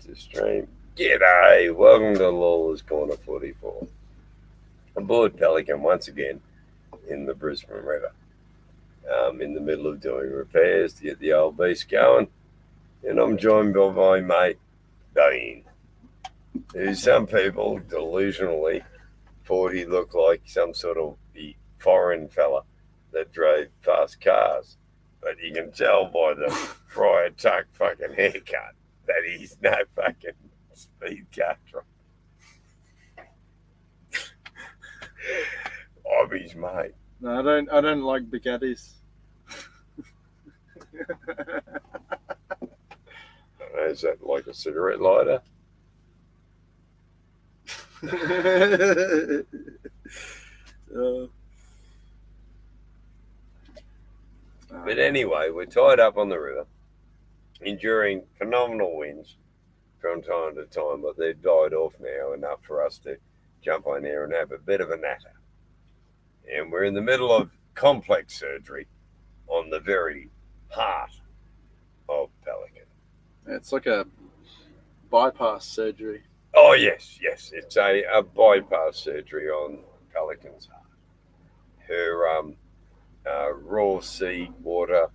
to stream. G'day, welcome to Lawler's Corner 44. Aboard Pelican once again in the Brisbane River. In the middle of doing repairs to get the old beast going. And I'm joined by my mate, Dean, who some people delusionally thought he looked like some sort of foreign fella that drove fast cars. But you can tell by the Friar Tuck fucking haircut that he's no fucking speed car driver. I'm his mate. No, I don't like Bugattis. Is that like a cigarette lighter? But anyway, we're tied up on the river, enduring phenomenal winds from time to time, but they've died off now enough for us to jump on there and have a bit of a natter. And we're in the middle of complex surgery on the very heart of Pelican. It's like a bypass surgery. Oh, yes. It's a bypass surgery on Pelican's heart. Her raw sea water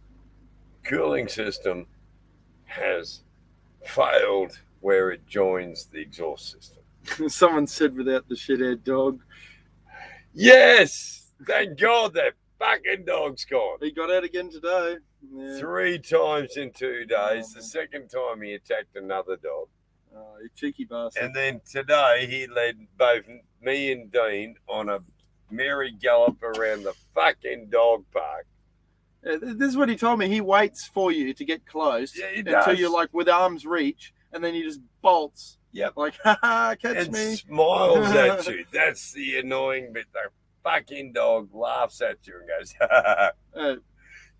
cooling system has failed where it joins the exhaust system. Someone said without the shithead dog. Yes! Thank God that fucking dog's gone. He got out again today. Yeah. 3 times in 2 days. The second time he attacked another dog. Oh, you cheeky bastard. And then today he led both me and Dean on a merry gallop around the fucking dog park. This is what he told me. He waits for you to get close until you're like with arm's reach, and then he just bolts. Yep. Like, haha, catch me. And smiles at you. That's the annoying bit. The fucking dog laughs at you and goes, ha ha.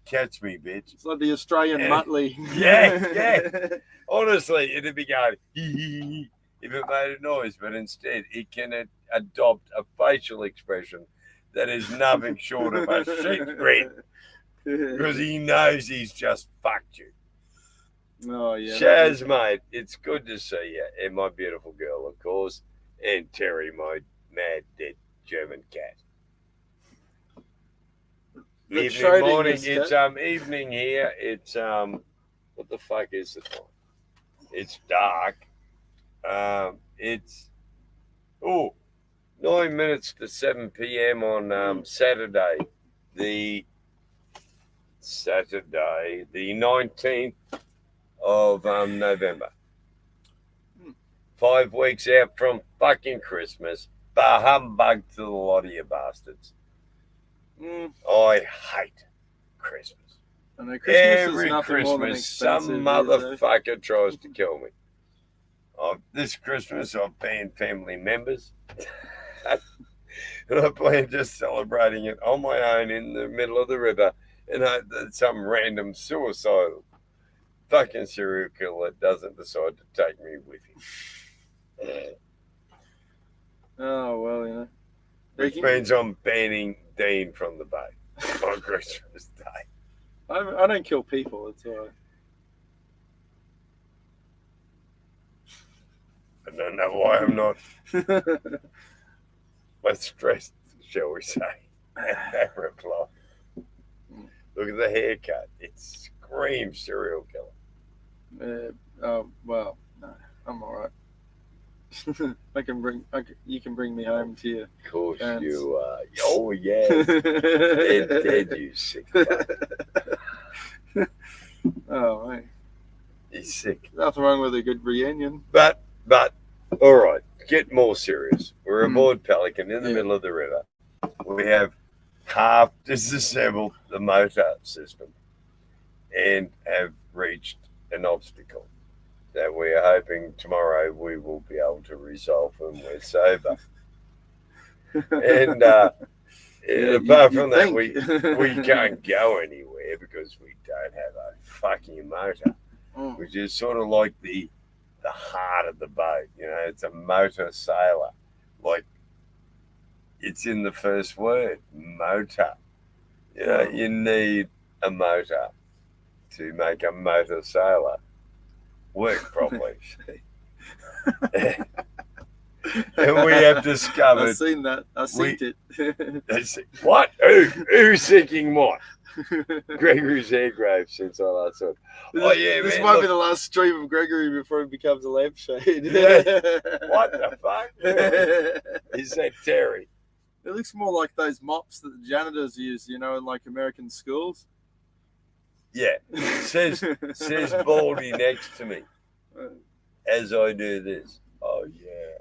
Catch me, bitch. It's like the Australian Muttley. Yeah. Honestly, it'd be going, hee if it made a noise, but instead it can adopt a facial expression that is nothing short of a sheep grin because he knows he's just fucked you. Oh, yeah. Shaz, mate, it's good to see you. And my beautiful girl, of course. And Terry, my mad, dead German cat. Evening, morning. It's evening here. It's what the fuck is the time? It's dark. It's 9 minutes to 7 p.m. on Saturday, the 19th of November. 5 weeks out from fucking Christmas. Bah humbug to the lot of you bastards. I hate Christmas. I know Christmas Every is nothing Christmas, more than some motherfucker tries to kill me. This Christmas, I've banned family members. And I plan just celebrating it on my own in the middle of the river and hope that some random suicidal fucking serial killer doesn't decide to take me with him. Oh, well, you know. Which means I'm banning Dean from the bay on Christmas Day. I don't kill people, it's all right. I don't know why I'm not less stressed, shall we say, at that reply. Look at the haircut. It screams serial killer. Well, no, I'm all right. You can bring me home to you. Of course you are. Oh, yes. dead, you sick fuck. Oh, mate. He's sick. Nothing wrong with a good reunion. But, all right, get more serious. We're aboard Pelican in the middle of the river. We have half disassembled the motor system and have reached an obstacle that we are hoping tomorrow we will be able to resolve when we're sober. And apart from that, we can't go anywhere because we don't have a fucking motor, which is sort of like the heart of the boat. You know, it's a motor sailor. Like, it's in the first word, motor. You know, you need a motor to make a motor sailor work properly. And we have discovered. I've seen that. I've seen it. What? Who's seeking what? Gregory's hair grave since I last saw it. Oh, yeah, this man, might look. be the last stream of Gregory before he becomes a lampshade. What the fuck? Is that Terry? It looks more like those mops that the janitors use, in like American schools. Yeah. Says Baldy next to me as I do this. Oh, yeah.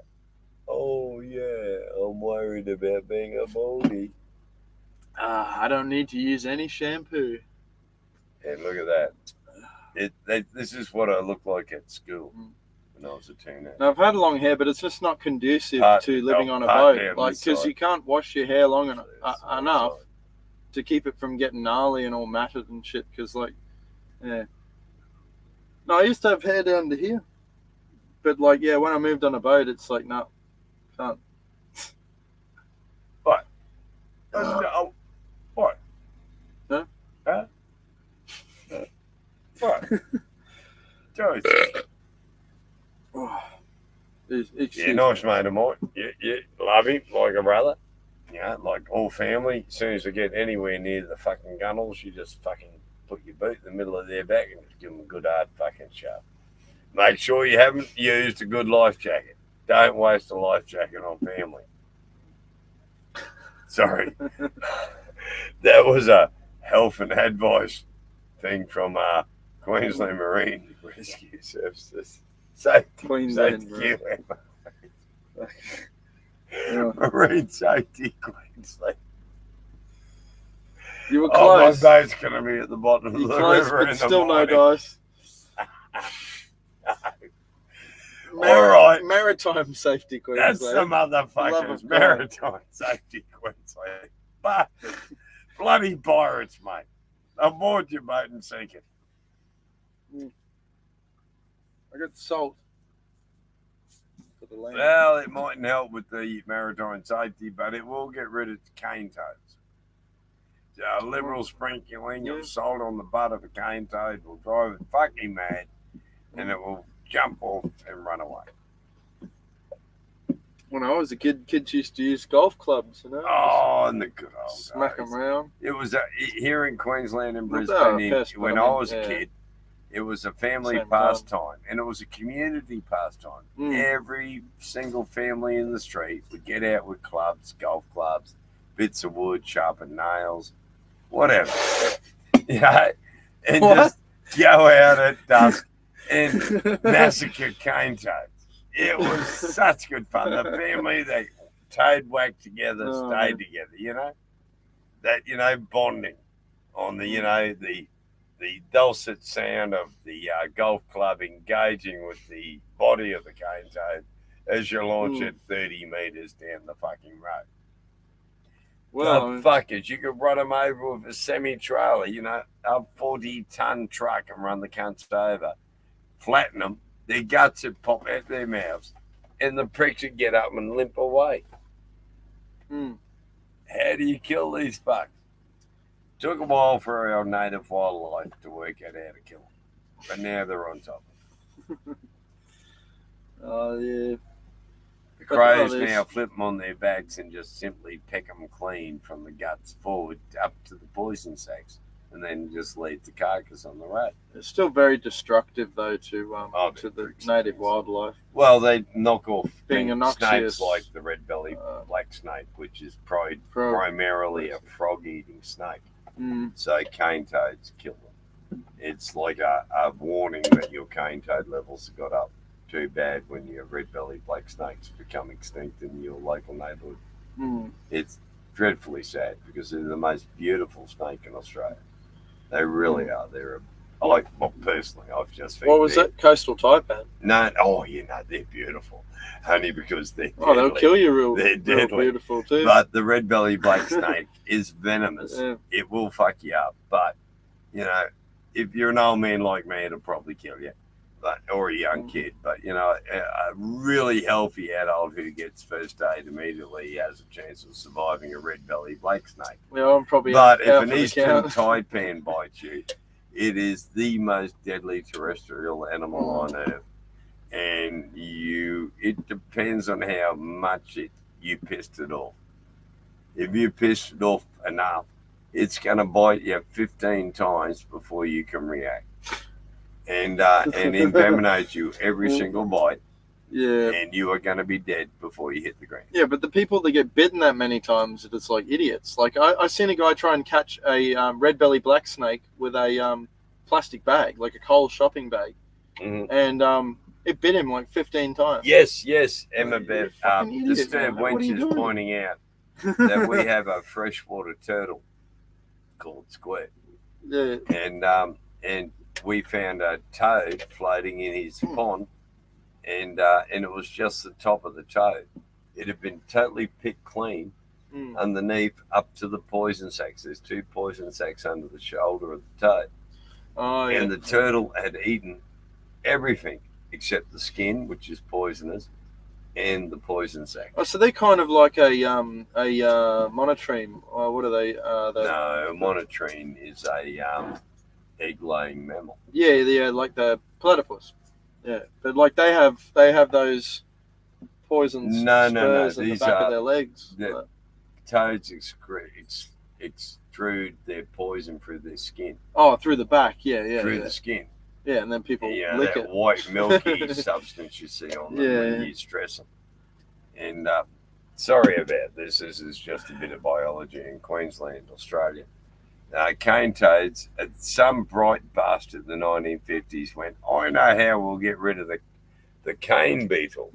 Oh, yeah. I'm worried about being a Baldy. I don't need to use any shampoo. And look at that. This is what I look like at school when I was a teenager. Now, I've had long hair, but it's just not conducive to living on a boat. Because you can't wash your hair long enough to keep it from getting gnarly and all matted and shit. Because, yeah. No, I used to have hair down to here. But, when I moved on a boat, it's like, no, can't. What? What? Huh? Huh? What? Joyce. Yeah, nice mate of mine. You love him like a brother. Like all family. As soon as they get anywhere near the fucking gunnels, you just fucking put your boot in the middle of their back and just give them a good hard fucking shove. Make sure you haven't used a good life jacket. Don't waste a life jacket on family. Sorry. That was a health and advice thing from Queensland Marine Rescue Services. Queensland Marine Safety Queensland. You were close. My boat's going to be at the bottom of the river but in still the morning. No dice. All right. Maritime Safety Queensland. That's the motherfuckers. Maritime Safety Queensland. But bloody pirates, mate. Aboard your boat and sink it. I got salt for the land. Well, it mightn't help with the maritime safety, but it will get rid of cane toads. A liberal sprinkling of salt on the butt of a cane toad will drive it fucking mad, and it will jump off and run away. When I was a kid, kids used to use golf clubs, Oh, in the good old smack days. them around. It was here in Queensland and Brisbane. When I was a kid, it was a family pastime, and it was a community pastime. Every single family in the street would get out with clubs, golf clubs, bits of wood, sharpened nails, whatever. And just go out at dusk and massacre cane toads. It was such good fun. The family, they toad whacked together, stayed together, That, bonding on the dulcet sound of the golf club engaging with the body of the cane toad as you launch it 30 metres down the fucking road. Well, the fuckers, you could run them over with a semi-trailer, a 40-ton truck and run the cunts over, flatten them, their guts would pop out their mouths, and the pricks would get up and limp away. How do you kill these fucks? Took a while for our native wildlife to work out how to kill them, but now they're on top of it. Oh, yeah. The crows now flip them on their backs and just simply peck them clean from the guts forward up to the poison sacs, and then just leave the carcass on the road. It's still very destructive, though, to the native wildlife. Well, they knock off snakes like the red-bellied black snake, which is primarily a frog-eating snake. So cane toads kill them. It's like a warning that your cane toad levels have got up too bad when your red-bellied black snakes become extinct in your local neighbourhood. It's dreadfully sad because they're the most beautiful snake in Australia. They really are. They're personally, I've just found. What was that? Coastal taipan? No, they're beautiful. Only because they're deadly. They'll kill you They're deadly. Beautiful too. But the red-bellied black snake is venomous. It will fuck you up. But, if you're an old man like me, it'll probably kill you. Or a young kid. But, a really healthy adult who gets first aid immediately has a chance of surviving a red-bellied black snake. Yeah, I'm probably. But if an eastern taipan bites you, it is the most deadly terrestrial animal on Earth. and it depends on how much you pissed it off. If you pissed it off enough, it's going to bite you 15 times before you can react, and envenomate you every single bite. Yeah. And you are going to be dead before you hit the ground. Yeah, but the people that get bitten that many times, it's like idiots. Like I seen a guy try and catch a red belly black snake with a plastic bag, like a Coles shopping bag, and it bit him like 15 times. Yes, Emma Beth. Disturbed Wench is pointing out that we have a freshwater turtle called Square. Yeah. And we found a toad floating in his pond. And it was just the top of the toad. It had been totally picked clean underneath up to the poison sacs. There's 2 poison sacs under the shoulder of the toad. Oh, yeah. And the turtle had eaten everything except the skin, which is poisonous, and the poison sac. Oh, so they're kind of like a monotreme. What are they? No, a monotreme is a egg-laying mammal. Yeah, like the platypus. Yeah, but like they have those poisons. No. In the back of their legs. Toads extrude their poison through their skin. Oh, through the back, yeah. Through the skin. Yeah, and then people lick that it. White milky substance you see on them when you stress them. And sorry about this. This is just a bit of biology in Queensland, Australia. Cane toads, some bright bastard in the 1950s went, I know how we'll get rid of the cane beetle,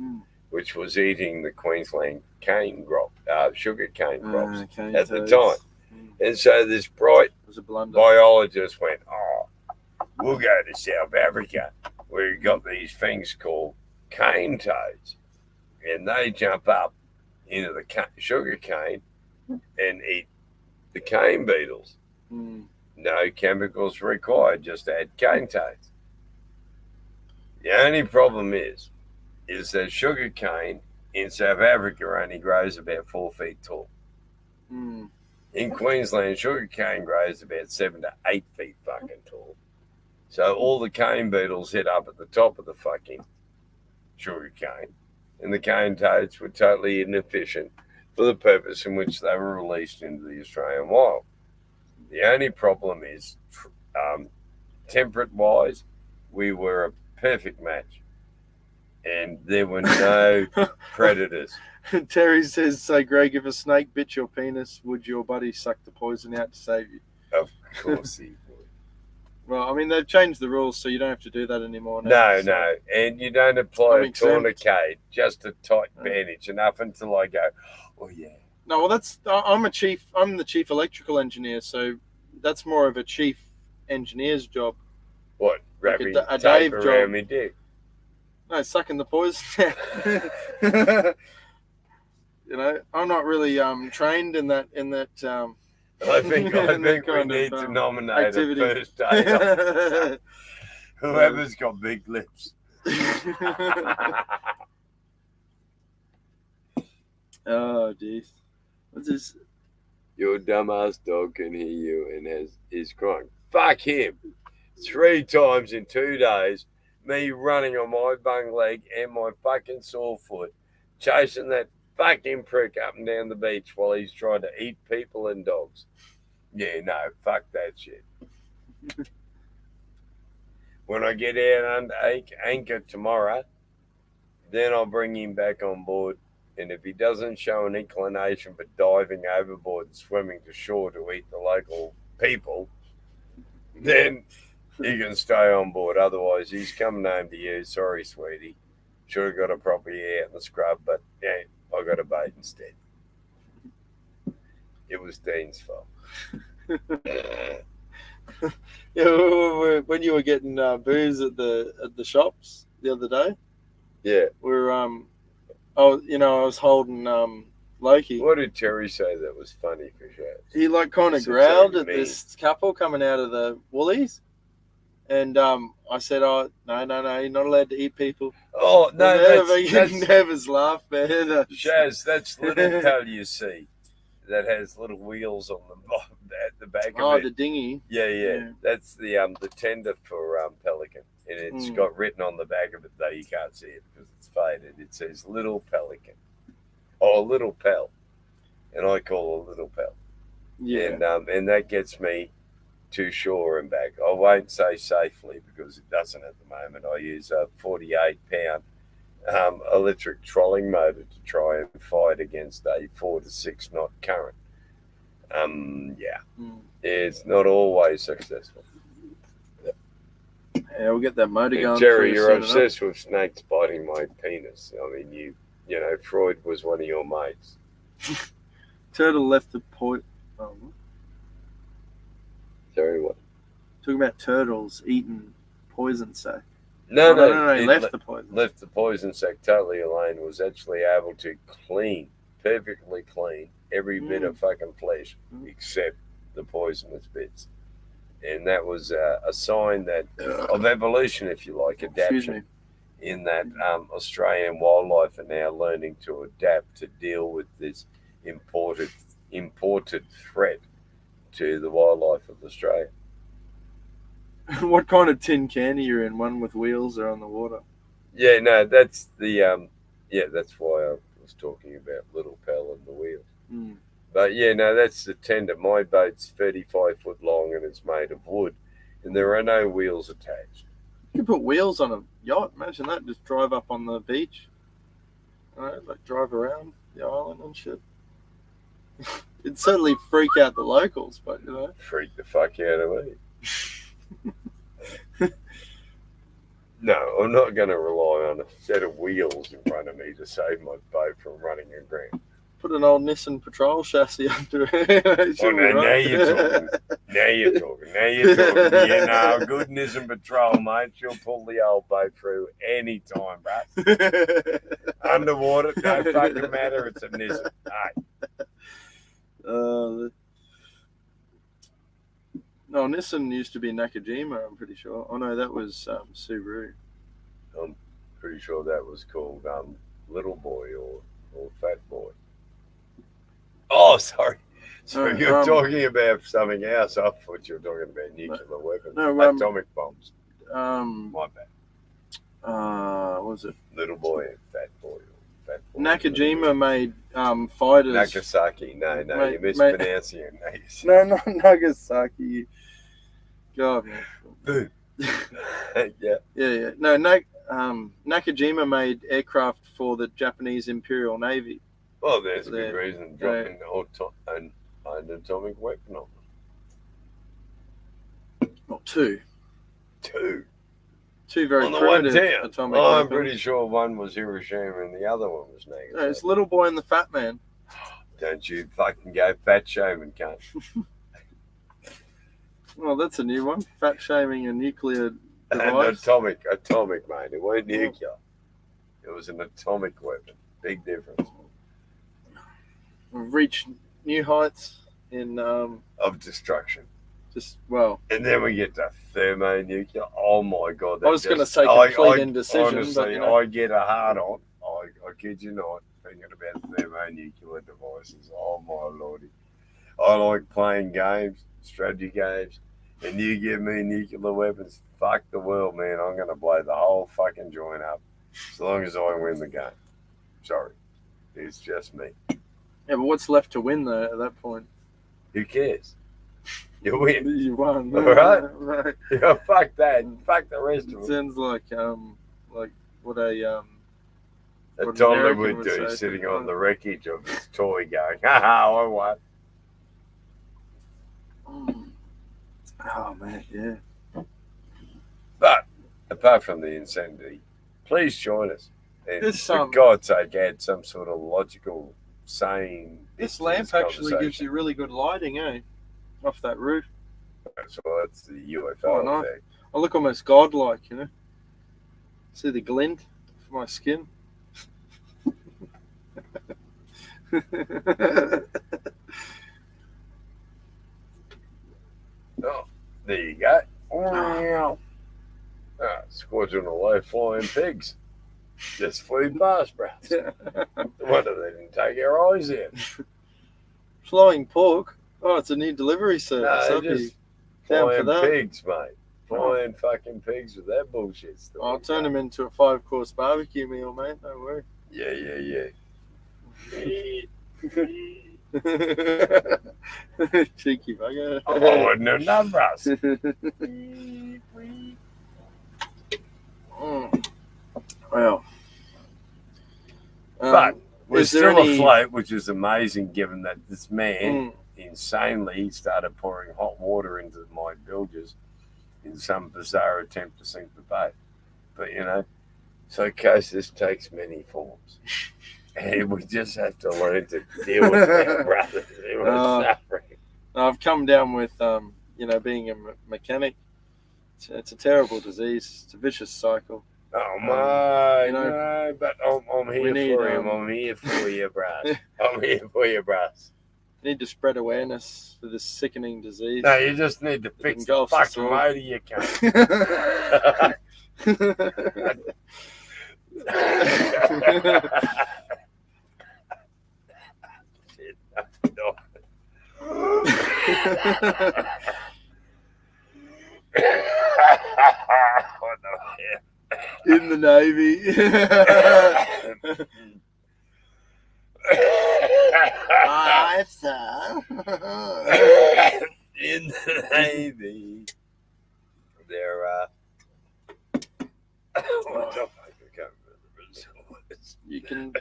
which was eating the Queensland cane crop, sugar cane crops at the time. And so this bright biologist went, we'll go to South Africa where you've got these things called cane toads. And they jump up into the sugar cane and eat the cane beetles. No chemicals required, just add cane toads. The only problem is that sugar cane in South Africa only grows about 4 feet tall. In Queensland, sugar cane grows about 7 to 8 feet fucking tall. So all the cane beetles hit up at the top of the fucking sugar cane, and the cane toads were totally inefficient for the purpose in which they were released into the Australian wild. The only problem is, temperate-wise, we were a perfect match, and there were no predators. Terry says, so Greg, if a snake bit your penis, would your buddy suck the poison out to save you? Of course he would. Well, I mean, they've changed the rules, so you don't have to do that anymore. No. And you don't apply a tourniquet, just a tight bandage, enough until I go, oh, yeah. No, well, I'm the chief electrical engineer, so that's more of a chief engineer's job. What, wrapping a tape Dave around job. me dick? No, sucking the poison. You know, I'm not really trained in that. I think we need to nominate activity. A first aid. Whoever's got big lips. Oh, jeez. What's this? Your dumbass dog can hear you and is crying. Fuck him. 3 times in 2 days, me running on my bung leg and my fucking sore foot, chasing that fucking prick up and down the beach while he's trying to eat people and dogs. Yeah, no, fuck that shit. When I get out under anchor tomorrow, then I'll bring him back on board. And if he doesn't show an inclination for diving overboard and swimming to shore to eat the local people, then he can stay on board. Otherwise, he's coming home to you. Sorry, sweetie. Should have got a proper year out in the scrub, but yeah, I got a bait instead. It was Dean's fault. Yeah, when you were getting booze at the shops the other day. Yeah, I was holding Loki. What did Terry say that was funny for sure? He kind of growled at this couple coming out of the Woolies, and I said, "Oh no, you're not allowed to eat people." Oh no, that's Never's laugh, man. Shaz, that's little pal you see that has little wheels on the bottom at the back of it. Oh, the dinghy. Yeah. That's the tender for pelican. and it's got written on the back of it, though you can't see it because it's faded. It says Little Pelican, or Little Pel, and I call it Little Pel. Yeah. And that gets me to shore and back. I won't say safely because it doesn't at the moment. I use a 48-pound electric trolling motor to try and fight against a 4 to 6 knot current. It's not always successful. Yeah, we'll get that motor going. Jerry, you're obsessed with snakes biting my penis. I mean, you know, Freud was one of your mates. Turtle left the point. Sorry, what? Talking about turtles eating poison sac. No, he left the poison. Left the poison sac totally alone. Was actually able to perfectly clean every bit of fucking flesh except the poisonous bits. And that was a sign that of evolution, if you like, adaptation. In that Australian wildlife are now learning to adapt to deal with this imported threat to the wildlife of Australia. What kind of tin can are you in? One with wheels or on the water? Yeah, no, that's the that's why I was talking about Little Pel and the wheels. But yeah, no, that's the tender. My boat's 35 foot long and it's made of wood, and there are no wheels attached. You can put wheels on a yacht. Imagine that. Just drive up on the beach. Like drive around the island and shit. It'd certainly freak out the locals, but you know. Freak the fuck out of me. No, I'm not going to rely on a set of wheels in front of me to save my boat from running aground. Put an old Nissan Patrol chassis under it. Now you're talking. Now you're talking. Yeah, no, good Nissan Patrol, mate. She'll pull the old boat through any time, bruh. Underwater, don't fucking matter. It's a Nissan. Hey. No, Nissan used to be Nakajima, I'm pretty sure. Oh, no, that was Subaru. I'm pretty sure that was called Little Boy or Fat Boy. Oh, sorry. So you're talking about something else. I thought you were talking about nuclear weapons. Atomic bombs. My bad. What was it? Little Boy and Fat Boy. Nakajima made fighters. Nagasaki. No, you're mispronouncing it. No, not Nagasaki. God, man. Yeah. No, Nakajima made aircraft for the Japanese Imperial Navy. Well, there's a good reason dropping an atomic weapon on them. Not two. Two very primitive atomic weapons. I'm pretty sure one was Hiroshima and the other one was Nagasaki. No, it's Little Boy and the Fat Man. Don't you fucking go fat shaming, cunt. Well, that's a new one. Fat shaming a nuclear device. An atomic, mate. It wasn't nuclear. It was an atomic weapon. Big difference. We've reached new heights in of destruction. And then we get to thermonuclear. Oh my god! I was going to say complete indecision. Honestly, but, I get a hard on. I kid you not. Thinking about thermonuclear devices. Oh my lordy! I like playing games, strategy games, and you give me nuclear weapons. Fuck the world, man! I'm going to blow the whole fucking joint up as long as I win the game. Sorry, it's just me. Yeah, but what's left to win though at that point? Who cares? You win. You won. All right. Yeah, fuck that. Fuck the rest of it. Sounds like what a toddler would do, sitting on the wreckage of his toy, going, "Ha I won." Oh man, yeah. But apart from the insanity, please join us. And for God's sake, add some sort of logical saying. This lamp actually gives you really good lighting, eh? Off that roof. So that's the UFO effect. I look almost godlike, you know. See the glint of my skin. Oh, there you go. Squadron of low-flying pigs. Just flew past, bro. Wonder they didn't take our eyes out. Flying pork? Oh, it's a new delivery service. No, just flying pigs, mate. buying fucking pigs with that bullshit stuff. I'll turn them into a 5-course barbecue meal, mate. Don't worry. Yeah. Cheeky bugger. Oh, no numbers. Well, but we're still afloat, which is amazing given that this man insanely started pouring hot water into my bilges in some bizarre attempt to sink the boat. But, psychosis takes many forms. And we just have to learn to deal with our brothers who are suffering. I've come down with, being a mechanic. It's a terrible disease. It's a vicious cycle. Oh, my, no, but I'm here for him. I'm here for you, bruh. I'm here for you, bruh. You need to spread awareness for this sickening disease. No, you just need to fix the fucking motor you can't. In the Navy. Hi, sir. In the Navy. There what the fuck? I can't remember. You can.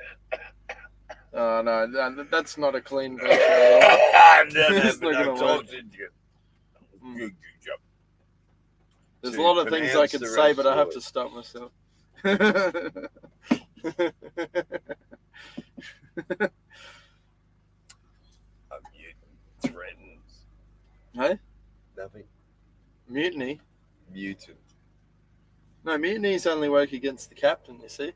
Oh, no, that's not a clean version at all. It's not going to work. There's a lot of things I could say, but I have to stop myself. Threatens. Hey? Nothing. Mutiny? Mutant. No, mutinies only work against the captain, you see.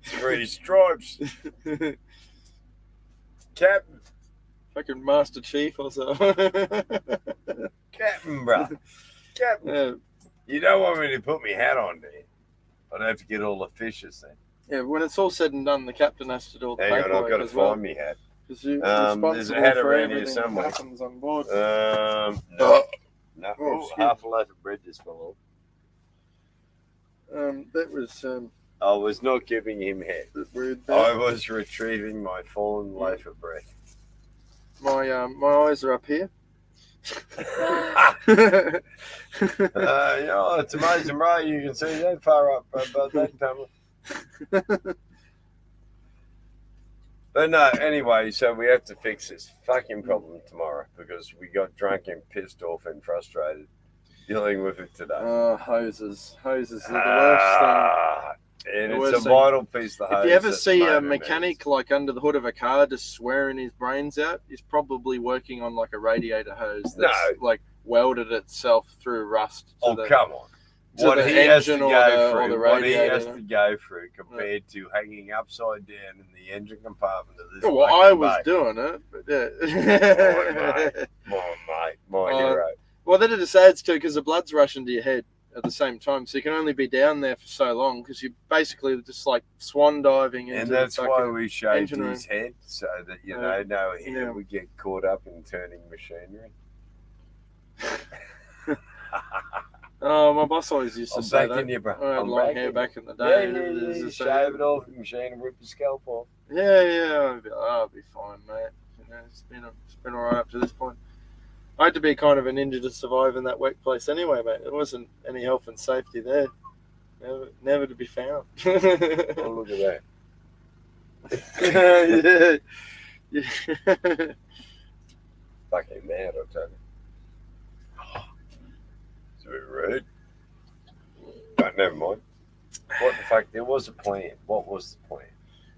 3 stripes. Captain. Fucking Master Chief or so. Captain, bro. Captain. Yeah. You don't want me to put my hat on, do you? I'd have to get all the fishes then. Yeah, when it's all said and done, the captain has to do all the paperwork. Hang on, I've got to find me hat. Because you're responsible there's a hat for around here everything somewhere. that happens on board. No. Oh, half a loaf of bread just fell off. That was... I was not giving him hat. I was retrieving my fallen loaf of bread. My eyes are up here. It's amazing, right? You can see that far up above that tunnel. But no, anyway, so we have to fix this fucking problem tomorrow because we got drunk and pissed off and frustrated dealing with it today. Hoses. Hoses are the worst thing. And it's a vital piece of hose. If you ever see a mechanic like under the hood of a car just swearing his brains out, he's probably working on like a radiator hose that's like welded itself through rust. Come on. What he has to go through compared to hanging upside down in the engine compartment of this. Well, I was doing it, but yeah. My hero. Well, then it decides to because the blood's rushing to your head at the same time, so you can only be down there for so long because you're basically just like swan diving into. And that's why we shaved his head so that he would get caught up in turning machinery. Oh, my boss always used to say that. I had long hair back in the day. Yeah, shave it off the machine and rip the scalp off. Yeah. I'll be fine, mate. It's been all right up to this point. I had to be kind of a ninja to survive in that workplace anyway, mate. There wasn't any health and safety there. Never to be found. Oh, look at that. Yeah. Fucking mad, I'll tell you. It's a bit rude. But never mind. What the fuck? There was a plan. What was the plan?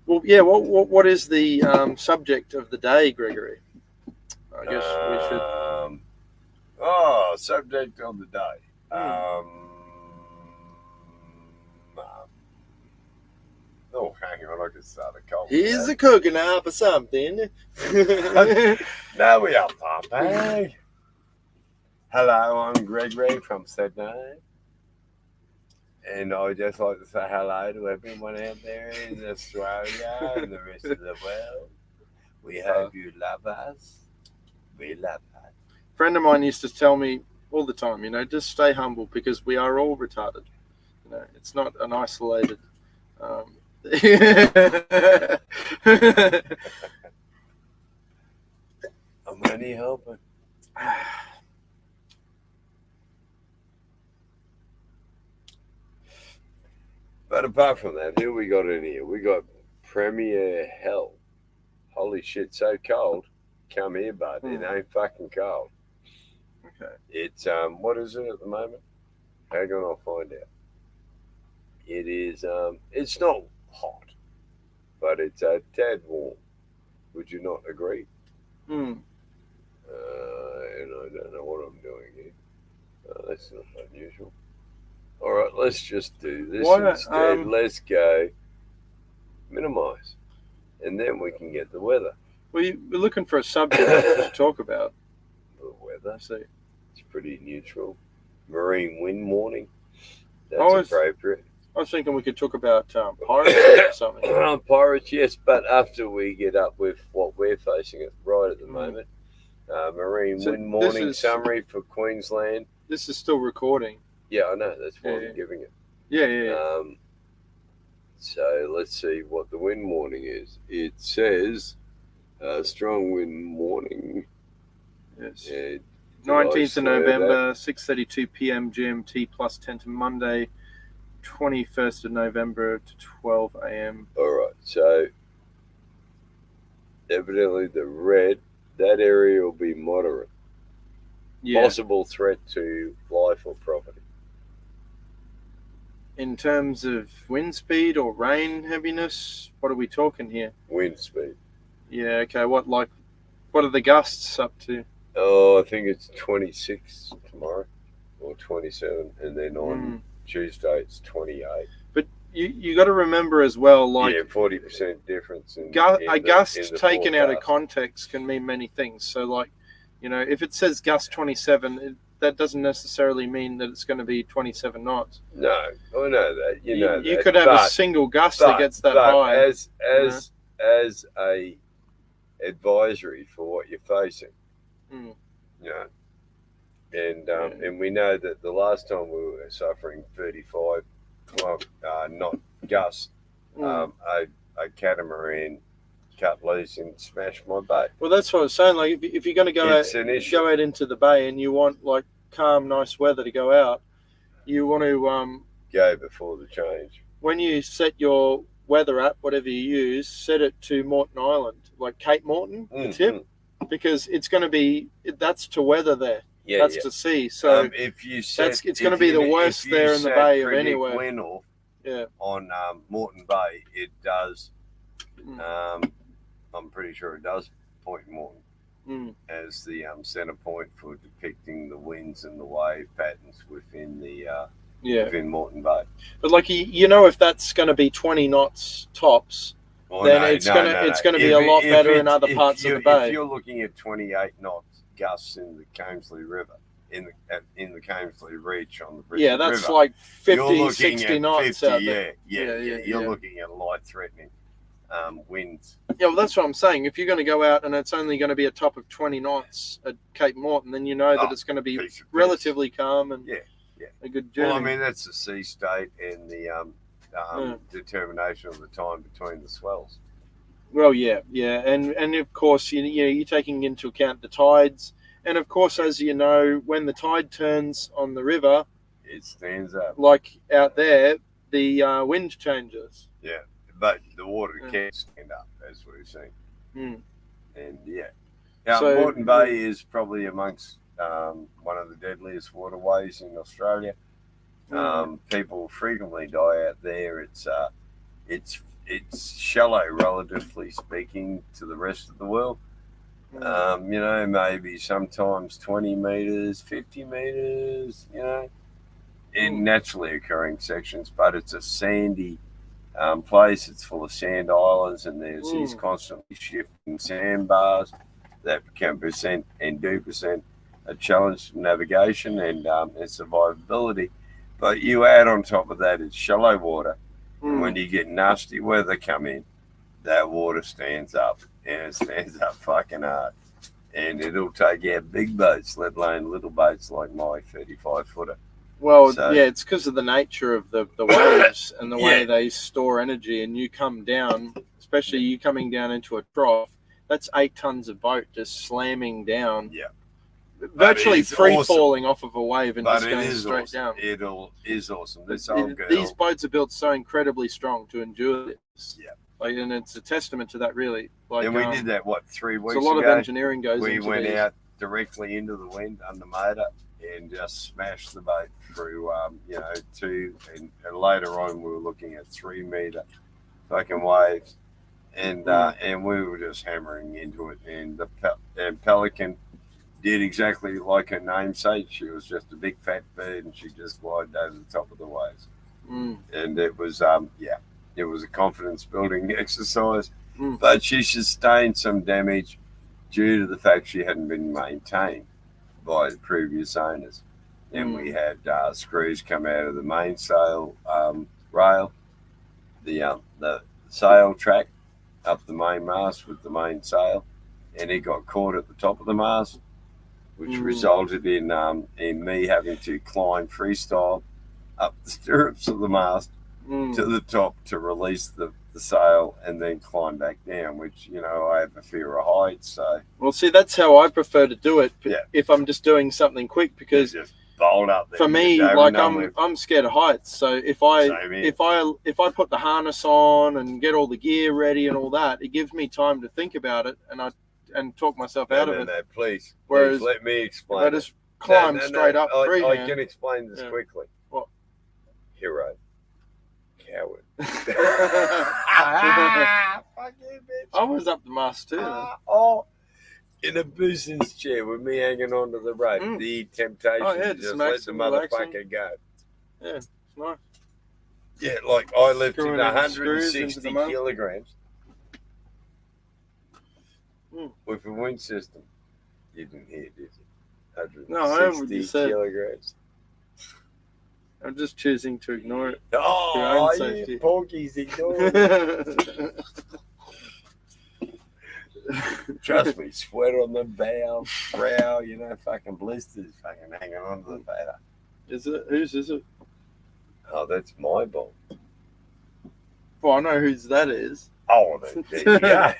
Well, yeah, what is the subject of the day, Gregory? I guess we should... subject of the day. Hang on, I can start a cold. Here's a cooking up or something. Now we are, Papa. Hello, I'm Gregory from Sydney. And I would just like to say hello to everyone out there in Australia and the rest of the world. We hope you love us. We love that. A friend of mine used to tell me all the time, just stay humble because we are all retarded. It's not an isolated. I'm only helping. But apart from that, who we got in here? We got Premier Hell. Holy shit, so cold. Come here, bud. It ain't fucking cold. Okay. It's what is it at the moment? Hang on, I'll find out. It is it's not hot, but it's a tad warm. Would you not agree? Mm. And I don't know what I'm doing here. That's not unusual. All right, let's just do this instead. Let's go minimize, and then we can get the weather. We're looking for a subject to talk about. The weather, see, it's pretty neutral. Marine wind warning. That's appropriate. I was thinking we could talk about pirates or something. Pirates, yes, but after we get up with what we're facing right at the moment. Marine wind warning summary for Queensland. This is still recording. Yeah, I know. That's why I'm giving it. Yeah. So let's see what the wind warning is. It says strong wind warning. Yes. 19th of November, 6:32 p.m. GMT +10 to Monday, 21st of November to 12 a.m. All right. So evidently the red, that area will be moderate. Yeah. Possible threat to life or property. In terms of wind speed or rain heaviness, what are we talking here? Wind speed. Yeah, okay. What are the gusts up to? Oh, I think it's 26 tomorrow or 27, and then on Tuesday it's 28. But you got to remember as well, 40% difference. A gust taken out of context can mean many things. So, if it says gust 27, that doesn't necessarily mean that it's going to be 27 knots. No, I know that. You could have a single gust that gets that high. As a advisory for what you're facing. And we know that the last time we were suffering 35 knot gusts, a catamaran cut loose and smashed my boat. Well, that's what I was saying. Like, if you're going to go out into the bay and you want calm, nice weather to go out, you want to go before the change. When you set your weather app, whatever you use, set it to Moreton Island, like Cape Morton, the tip, because it's going to be that's to weather there. Yeah, that's to sea. So if you set, it's going to be the worst there in the bay of anywhere. Wind off, on Moreton Bay, it does. I'm pretty sure it does point Moreton as the center point for depicting the winds and the wave patterns within the within Moreton Bay. But if that's going to be 20 knots tops, then it's going to be a lot better in other parts of the bay. If you're looking at 28 knots gusts in the Camesley River, in the Camesley Reach on the Brisbane River, that's like 50, 60 knots 50, out there. You're looking at life-threatening winds. Yeah, well, that's what I'm saying. If you're going to go out and it's only going to be a top of 20 knots at Cape Morton, then you know that it's going to be relatively calm and a good journey. Well, I mean, that's the sea state and the determination of the time between the swells. Well, and of course, you're taking into account the tides, and of course, as you know, when the tide turns on the river, it stands up. Like out there, the wind changes. Yeah, but the water can stand up, as we've seen. And now Moreton Bay is probably amongst one of the deadliest waterways in Australia. People frequently die out there. It's shallow, relatively speaking, to the rest of the world. Maybe sometimes 20 meters, 50 meters, in naturally occurring sections, but it's a sandy place. It's full of sand islands, and there's these constantly shifting sandbars that can present and do present a challenge to navigation and survivability. But you add on top of that, it's shallow water. And when you get nasty weather come in, that water stands up, and it stands up fucking hard. and it'll take out big boats, let alone little boats like my 35-footer. Well, yeah, it's because of the nature of the waves and the way they store energy. And you come down, especially you coming down into a trough, that's 8 tons of boat just slamming down. Yeah. Virtually free falling off of a wave and just going straight down. It is awesome. These boats are built so incredibly strong to endure this. Yeah. And it's a testament to that, really. And we did that, 3 weeks ago? So a lot of engineering goes into it. We went out directly into the wind under motor and just smashed the boat through, 2, and later on we were looking at 3 meter fucking waves, and we were just hammering into it, and Pelican did exactly like her namesake. She was just a big fat bird, and she just glided over the top of the waves, and it was it was a confidence building exercise, but she sustained some damage due to the fact she hadn't been maintained by the previous owners, and we had screws come out of the mainsail rail, the sail track up the main mast with the main sail, and it got caught at the top of the mast, which resulted in me having to climb freestyle up the stirrups of the mast to the top to release the sail and then climb back down, which, I have a fear of heights. So, well, see, that's how I prefer to do it. If I'm just doing something quick, because just bolt up there. For me, like I'm scared of heights. So if I put the harness on and get all the gear ready and all that, it gives me time to think about it and talk myself out of it. No, please let me explain. I just climb straight up. I can explain this quickly. What? Hero. Coward. Fuck you, bitch. I was up the mast too. In a business chair with me hanging onto the rope. The temptation to just let the motherfucker go. Yeah, it's nice. Yeah, like I lifted 160 kilograms with a wind system. You didn't hear, did you? 160 kilograms. I'm just choosing to ignore it. Oh, you porkies, ignore it. Trust me, sweat on the brow, fucking blisters fucking hanging onto the batter. Is it? Whose is it? Oh, that's my ball. Well, I know whose that is. Oh, there you go.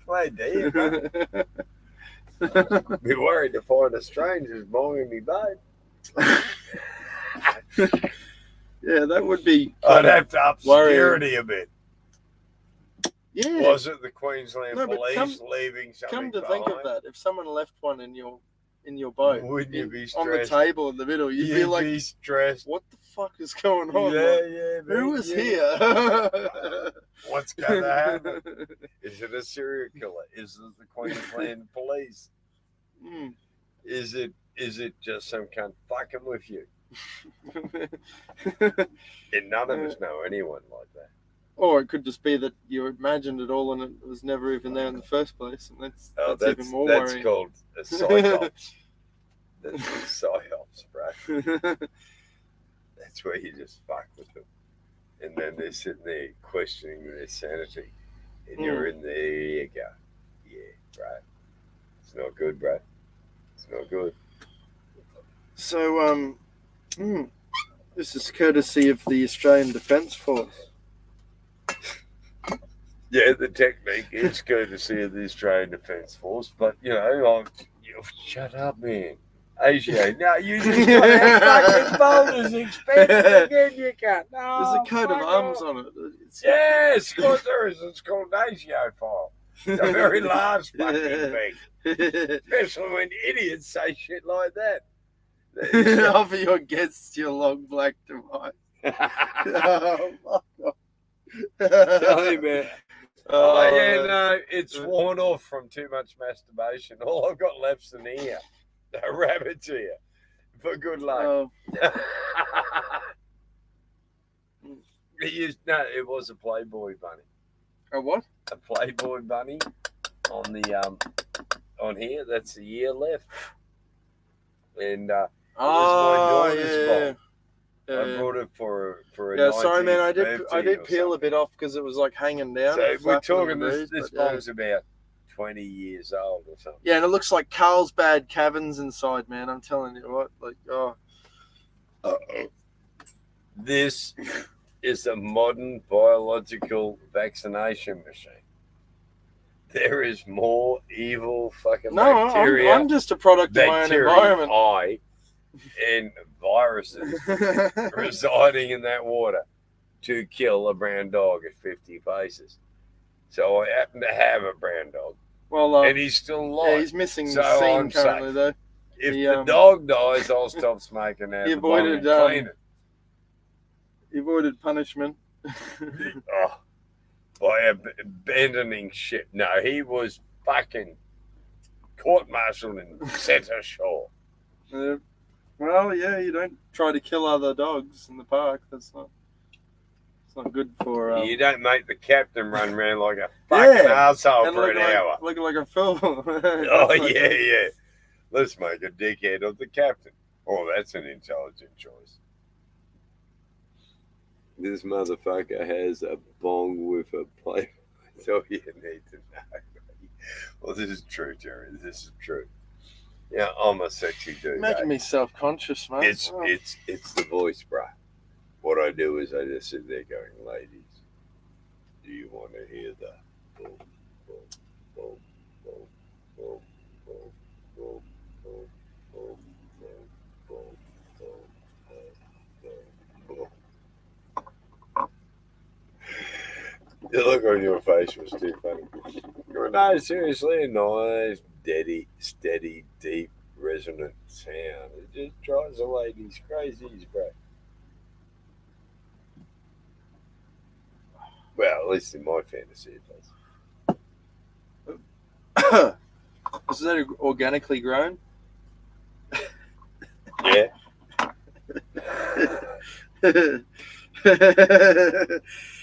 Play there, mate. Be worried to find a stranger's bonging me boat. Yeah, that would be. I'd have to up security a bit. Yeah. Was it the Queensland police leaving something Come to behind? think of that, if someone left one in your boat, wouldn't you be stressed? On the table in the middle, you'd be like, stressed. What the fuck is going on? Yeah. Who was here? What's going to happen? Is it a serial killer? Is it the Queensland police? Is it just some cunt fucking with you? And none of us know anyone like that. Or it could just be that you imagined it all and it was never even there in the first place. And that's even more worrying. That's called a psyops. That's a psyops, bro. That's where you just fuck with them. And then they're sitting there questioning their sanity. And you're in there, you go. Yeah, bro. It's not good, bro. It's not good. So, this is courtesy of the Australian Defence Force. Yeah, the technique is courtesy of the Australian Defence Force, but shut up, man. Asia, no, you just got that fucking boulders expensive again, you can't. No, there's a coat of arms on it. Yes, of course there is. It's called ASIO file. It's a very large fucking thing. Especially when idiots say shit like that. Offer your guests your long black device. Oh, my God. Tell you, man. It's worn off from too much masturbation. All I've got left's an ear. A rabbit's ear. For good luck. It was a Playboy bunny. A what? A Playboy bunny on the on here. That's the ear left. And it was my daughter's ball. I brought it for a sorry, man. I did peel a bit off because it was like hanging down. So we're talking this bomb's about 20 years old or something. Yeah, and it looks like Carlsbad Caverns inside, man. I'm telling you what. Like, oh. This is a modern biological vaccination machine. There is more evil fucking bacteria. I'm just a product of my own environment. And viruses residing in that water to kill a brown dog at 50 paces. So I happen to have a brown dog. Well, and he's still alive. Yeah, he's missing the scene currently, though. If the dog dies, I'll stop smoking and have clean it. He avoided punishment. By abandoning ship. No, he was fucking court-martialed and set ashore. Well, yeah, you don't try to kill other dogs in the park. It's not good for... You don't make the captain run around like a fucking asshole for an hour. Looking like a fool. Yeah. Let's make a dickhead of the captain. Oh, that's an intelligent choice. This motherfucker has a bong with a plate. That's all you need to know. Well, this is true, Jerry. This is true. Yeah, I'm a sexy dude. Making me self-conscious, man. It's the voice, bro. What I do is I just sit there going, ladies, do you want to hear the boom, boom, boom, boom, boom, boom, boom, boom, boom, boom, boom, boom. The look on your face was too funny. No, seriously, a nice, steady, deep, resonant sound. It just drives the ladies crazy, bro. Well, at least in my fantasy, it does. Is that organically grown? Yeah.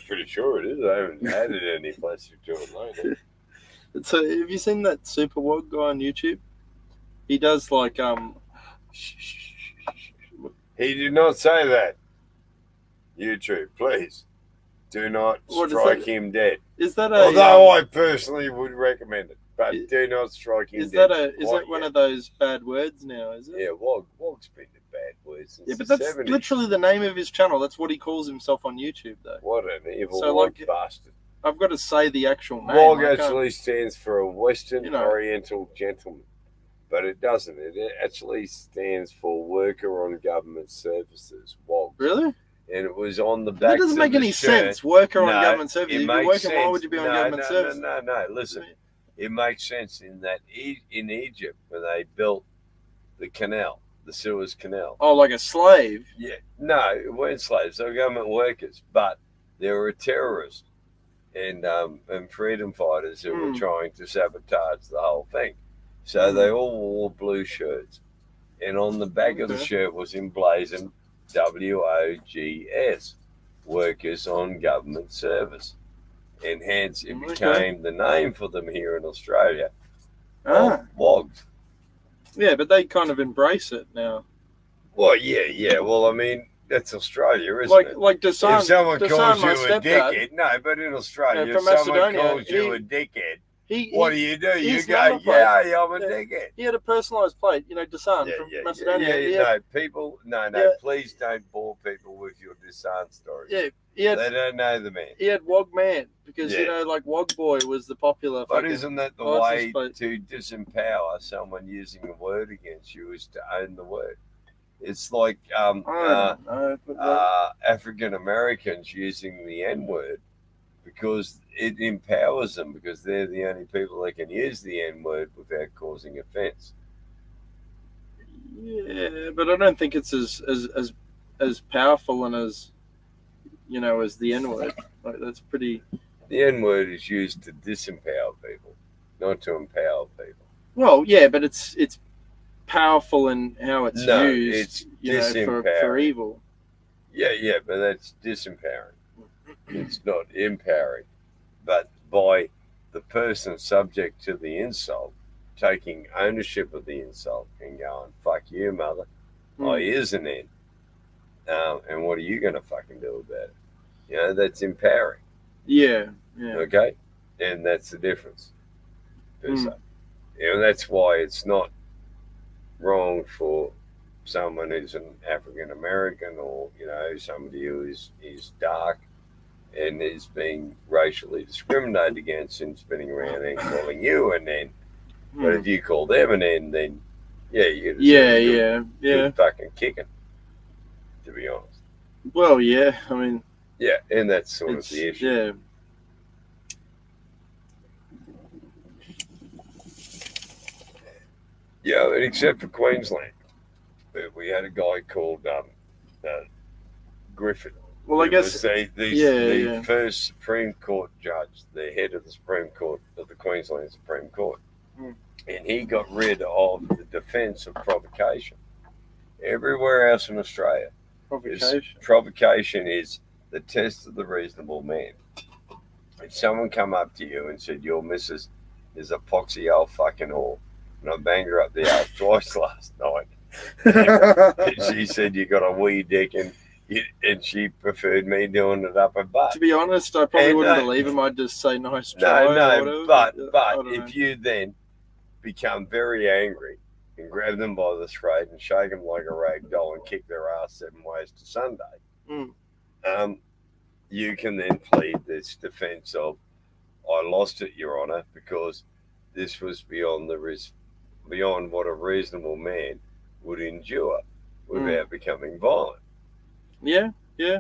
Pretty sure it is. I haven't added any plastic to it lately. So, have you seen that Super Wog guy on YouTube? He does like He did not say that. YouTube, please do not strike him dead. Is that although I personally would recommend it, but do not strike him dead. Is that one of those bad words now? Is it? Yeah, Wog's been the bad words since but that's 70s. Literally the name of his channel. That's what he calls himself on YouTube, though. What an evil bastard! I've got to say the actual name. Wog actually stands for a Western Oriental gentleman, but it doesn't. It actually stands for Worker on Government Services. Wog. Really? And it was on the back. That doesn't make any sense. Worker on government services. If you're working, why would you be on government services? No. Listen, it makes sense in that in Egypt when they built the canal, the Suez Canal. Oh, like a slave? Yeah. No, it weren't slaves. They were government workers, but they were terrorists and freedom fighters who were trying to sabotage the whole thing. So they all wore blue shirts, and on the back of the shirt was emblazoned WOGS, Workers on Government Service. And hence it became the name for them here in Australia. Wogs. Yeah, but they kind of embrace it now. Well, yeah. Well, I mean, that's Australia, isn't it? Like Dasan, if someone calls you a dickhead, no, but in Australia, if someone calls you a dickhead, what do? You go, I'm a dickhead. He had a personalised plate, Dasan from Macedonia. Please don't bore people with your Dasan stories. Yeah, they don't know the man. He had Wog Man because Wog Boy was the popular. But isn't that the way to disempower someone using a word against you is to own the word? It's like African Americans using the N word because it empowers them because they're the only people that can use the N word without causing offense. Yeah, but I don't think it's as powerful and as as the N word. Like that's pretty. The N word is used to disempower people, not to empower people. Well, yeah, but it's powerful in how it's used. It's for evil. Yeah, but that's disempowering. It's not empowering. But by the person subject to the insult taking ownership of the insult and going, fuck you, mother. My ears an end. And what are you going to fucking do about it? That's empowering. Yeah. Okay? And that's the difference. per se. And that's why it's not wrong for someone who's an African American or, somebody who is dark and is being racially discriminated against and spinning around and calling you an N. But if you call them an N, then you good fucking kicking, to be honest. Well, yeah, I mean, yeah, and that's sort of the issue. Yeah. Yeah, except for Queensland, we had a guy called Griffin. Well, I guess the first Supreme Court judge, the head of the Supreme Court of the Queensland Supreme Court, and he got rid of the defence of provocation. Everywhere else in Australia, provocation is the test of the reasonable man. If someone come up to you and said your missus is a poxy old fucking whore, and I banged her up the ass twice last night, and she said you got a wee dick, and she preferred me doing it up her butt. To be honest, I probably wouldn't believe him. I'd just say nice try. But if you then become very angry and grab them by the throat and shake them like a rag doll and kick their ass 7 ways to Sunday, you can then plead this defence of, I lost it, Your Honour, because this was beyond what a reasonable man would endure without becoming violent. Yeah. All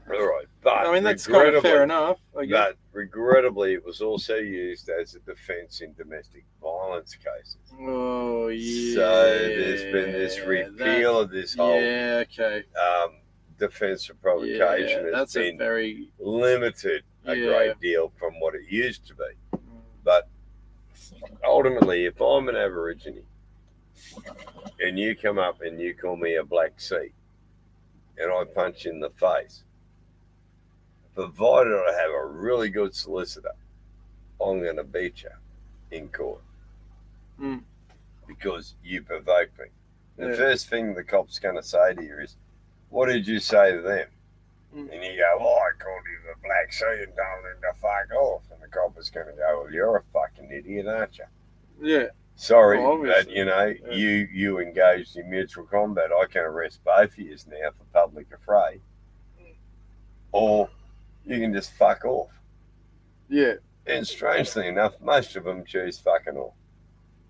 right, but I mean that's kind of fair enough. But regrettably, it was also used as a defence in domestic violence cases. Oh yeah. So there's been this repeal of this whole defence of provocation. That's been very limited a great deal from what it used to be. But ultimately, if I'm an Aborigine and you come up and you call me a black sea and I punch you in the face, provided I have a really good solicitor, I'm going to beat you in court because you provoked me. The first thing the cop's going to say to you is, what did you say to them? And you go, well, I called you the black sea and told him to fuck off. And the cop is going to go, well, you're a fucking idiot, aren't you? Yeah. Sorry, but you engaged in mutual combat. I can arrest both of you now for public affray. Or you can just fuck off. Yeah. And strangely enough, most of them choose fucking off.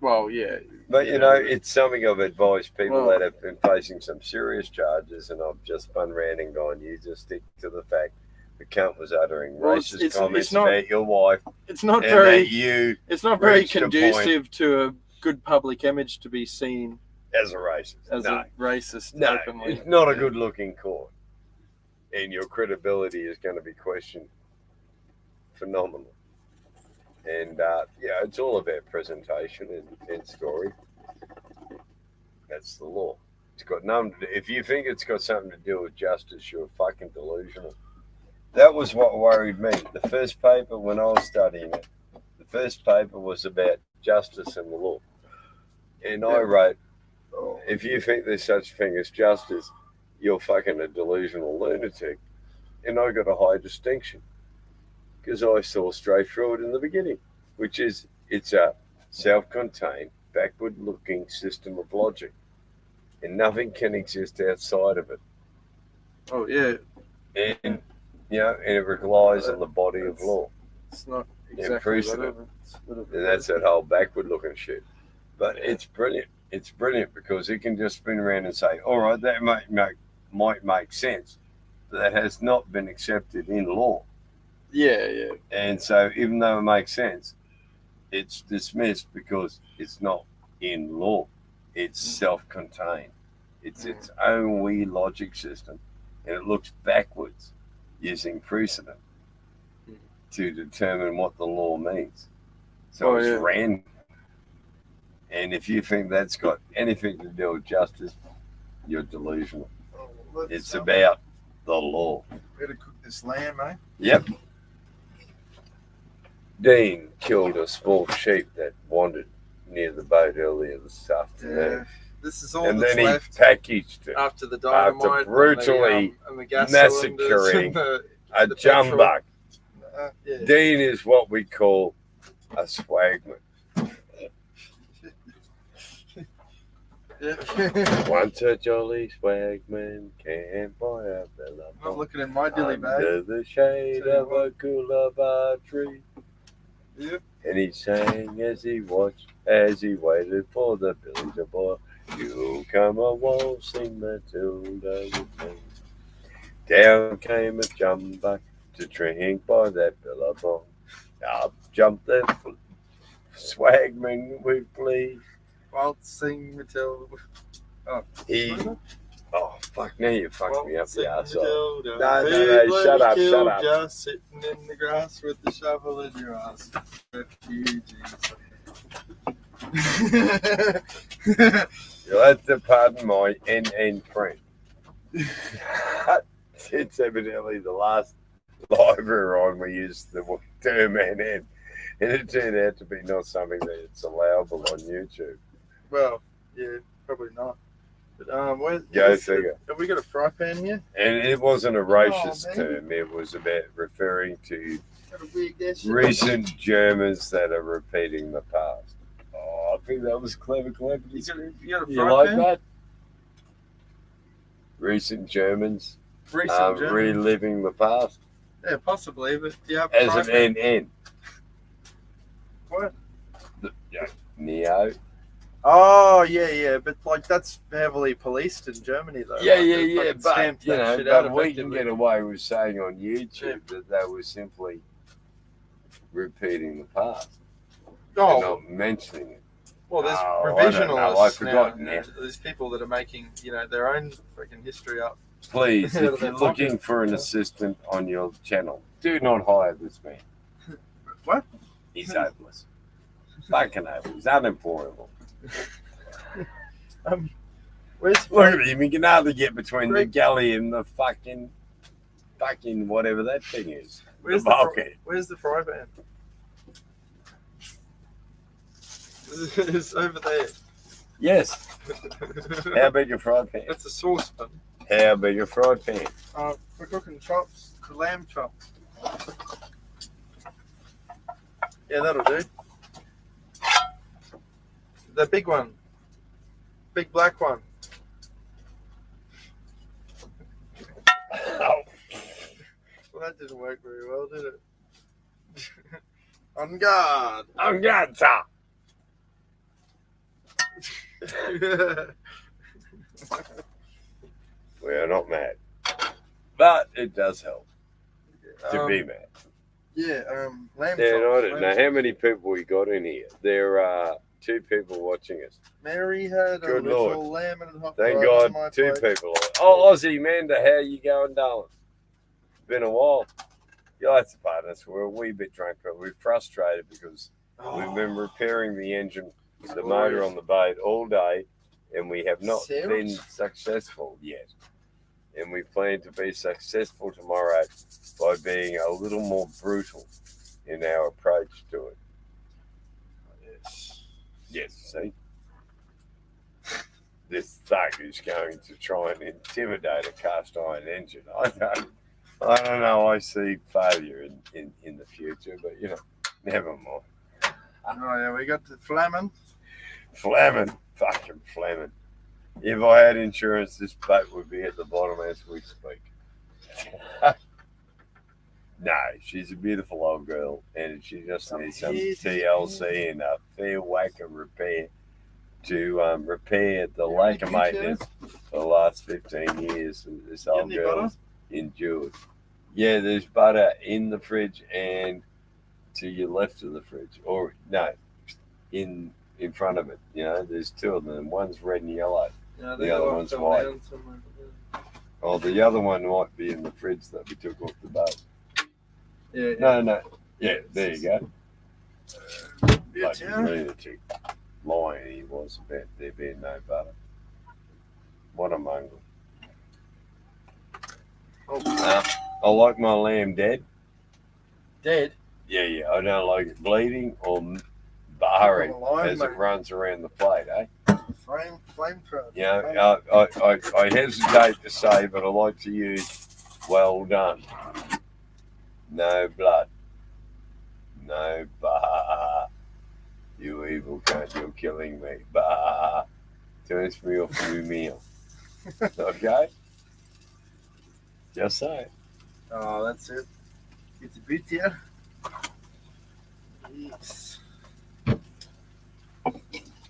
Well, yeah. But, it's something I've advised people that have been facing some serious charges, and I've just spun around and gone, you just stick to the fact the cunt was uttering racist comments about your wife. It's not very conducive to a good public image to be seen as a racist. No, openly. It's not a good-looking court. And your credibility is going to be questioned phenomenally. And, it's all about presentation and story. That's the law. It's got nothing to do. If you think it's got something to do with justice, you're fucking delusional. That was what worried me. The first paper, when I was studying it, the first paper was about justice and the law. And I wrote, if you think there's such a thing as justice, you're fucking a delusional lunatic. And I got a high distinction because I saw straight through it in the beginning, which is it's a self-contained, backward-looking system of logic. And nothing can exist outside of it. Oh, yeah. And it relies on the body of law. It's not exactly precedent. And that's that whole backward-looking shit. But it's brilliant. It's brilliant because it can just spin around and say, all right, that might make sense. But that has not been accepted in law. Yeah. And so even though it makes sense, it's dismissed because it's not in law. It's self-contained. It's its own wee logic system. And it looks backwards using precedent to determine what the law means. So it's random. And if you think that's got anything to do with justice, you're delusional. It's about the law. Better cook this lamb, mate. Yep. Dean killed a small sheep that wandered near the boat earlier this afternoon. Yeah. This is all and that's then he left packaged it after the dynamite, after brutally and the gas massacring a jumbuck. Dean is what we call a swagman. Yeah. Once a jolly swagman came by a billabong. Not looking in my dilly bag. Under the shade of a coolabah tree. Yep. And he sang as he watched, as he waited for the billy to boil. You come a waltzing Matilda with me. Down came a jumbuck to drink by that billabong. Up jumped the swagman with glee. Waltzing Matilda. Oh, fuck, now you fucked me up the arsehole. No, shut up. Just sitting in the grass with the shovel in your ass. Refugees. You'll have to pardon my NN friend. It's evidently the last library on we used the term NN. And it turned out to be not something that's allowable on YouTube. Well, yeah, probably not. But Go figure. Have we got a fry pan here? And it wasn't a racist term. It was about referring to recent Germans that are repeating the past. Oh, I think that was clever. You got a You fry like pan? that? Recent Germans reliving the past Yeah, possibly, but do you have a as fry an pan? NN. What? Neo. Oh, yeah, but like that's heavily policed in Germany, though. Yeah, like, they yeah, fucking but stamp you that know, shit out but we can effectively. get away with saying on YouTube that they were simply repeating the past. They're Oh, not mentioning it. well, there's I don't know, I revisionists forgot now. now. There's people that are making, their own freaking history up. Please, Out if of their you're looking pocket. for an assistant on your channel, do not hire this man. What? He's hopeless. Fucking hopeless. Unemployable. Where's Look at him. He can hardly get between the Greg- galley and the fucking whatever that thing is. Where's the the bulkhead. Where's the fry pan? It's over there. Yes. How big a fried pan? That's a saucepan. How big a fried pan? We're cooking chops, the lamb chops. Yeah, that'll do. The big one. Big black one. Oh. Well, that didn't work very well, did it? On guard. On guard, sir. We are not mad. But it does help to be mad. Yeah, lamb Dan, I chops. don't know how many people we got in here. There are 2 people watching us. Mary had a Good little Lord. lamb and a hot Thank fry on God, my 2 plate. people. Oh, Aussie Amanda, how you going, darling? Been a while. You'll have to pardon us. We're a wee bit drunk, but we're frustrated because we've been repairing the engine, the motor on the boat all day, and we have not been successful yet. And we plan to be successful tomorrow by being a little more brutal in our approach to it. Yes, see? This thug is going to try and intimidate a cast iron engine. I don't know. I see failure in the future, but never mind. Oh, yeah, we got the flamin'. Fucking flamming. If I had insurance, this boat would be at the bottom as we speak. No, she's a beautiful old girl, and she just needs some TLC and a fair whack of repair to repair the lack of maintenance for the last 15 years. And this old girl's endured. Yeah, there's butter in the fridge and to your left of the fridge, or no, in front of it. There's 2 of them. One's red and yellow. Yeah, The other one's white. Oh, the other one might be in the fridge that we took off the boat. Yeah. No. Yeah, there you go. Yeah, Like a lunatic lying he was about there being no butter. What a mongrel. I like my lamb dead. Dead? Yeah. I don't like it bleeding or barring as it runs around the plate, eh? Flamethrower. I hesitate to say, but I like to use well done. No blood. No bah. You evil cunt, you're killing me. Bah. Turns me off my meal. Okay? Just say it. Oh, that's it. It's a bit here. Yes.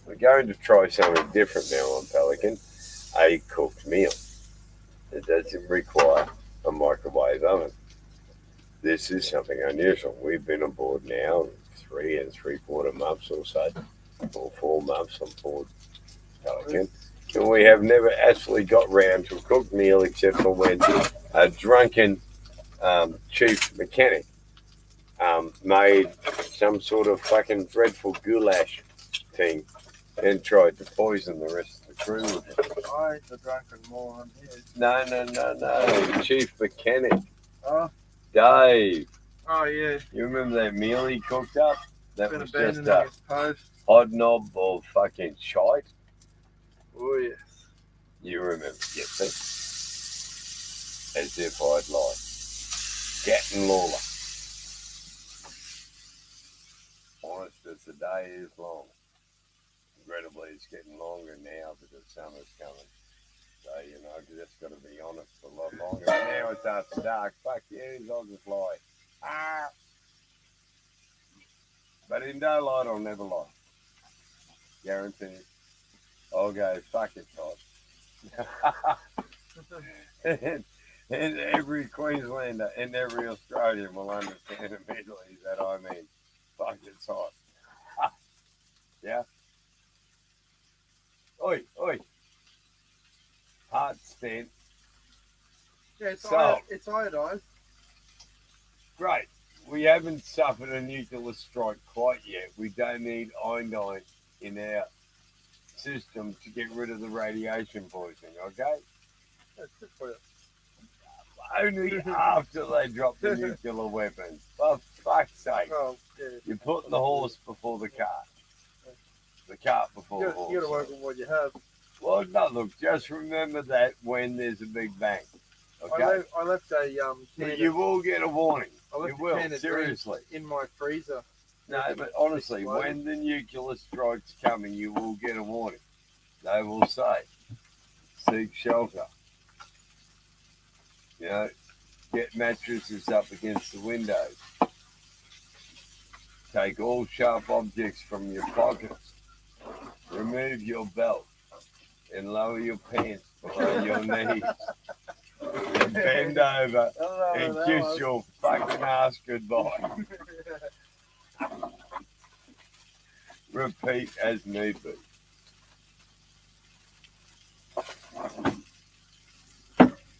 We're going to try something different now on Pelican. A cooked meal. It doesn't require a microwave oven. This is something unusual. We've been on board now 3 3/4 months or so, or 4 months on board Pelican. And we have never actually got round to a cooked meal except for when a drunken chief mechanic made some sort of fucking dreadful goulash thing and tried to poison the rest of the crew with it. I ain't the drunken moron here. No. Chief mechanic. Oh. Dave. Oh, yeah. You remember that meal he cooked up? That Been was abandoning just a his post. hod knob of fucking shite. Oh, yes. You remember, yes, as if I'd lied. Gat and Lawler. Honest as the day is long. Regrettably, it's getting longer now because summer's coming. So, you know, you just got to be honest a lot longer. But now it's after dark. Fuck yes, I'll just lie. Ah. But in daylight, I'll never lie. Guaranteed. I'll go, fuck it, Todd. and every Queenslander and every Australian will understand immediately that I mean, fuck it's hot. Yeah? Oi. Heart stent. Yeah, it's iodine. Great. We haven't suffered a nuclear strike quite yet. We don't need iodine in our system to get rid of the radiation poisoning, okay? That's good for you. Only after they drop the nuclear weapons. For fuck's sake. Oh, yeah. You're putting the horse before the cart. The cart before the horse. You got to work with what you have. Well, no, look, just remember that when there's a big bang. Okay? I left a can. You will get a warning. I left You a will, can of seriously. drinks in my freezer. No, but honestly, Explode. when the nuclear strike's coming, you will get a warning. They will say, seek shelter. You know, get mattresses up against the windows. Take all sharp objects from your pockets. Remove your belt and lower your pants below your knees. And bend over and kiss your fucking ass goodbye. Repeat as need be.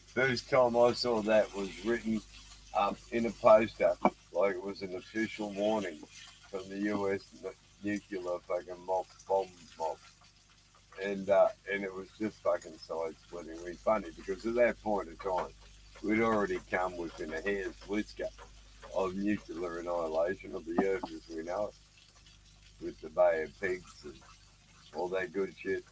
First time I saw that was written in a poster, like it was an official warning from the US nuclear fucking bomb mob. And it was just fucking side-splittingly funny because at that point in time, we'd already come within a hair's whisker of nuclear annihilation of the earth as we know it, with the Bay of Pigs and all that good shit.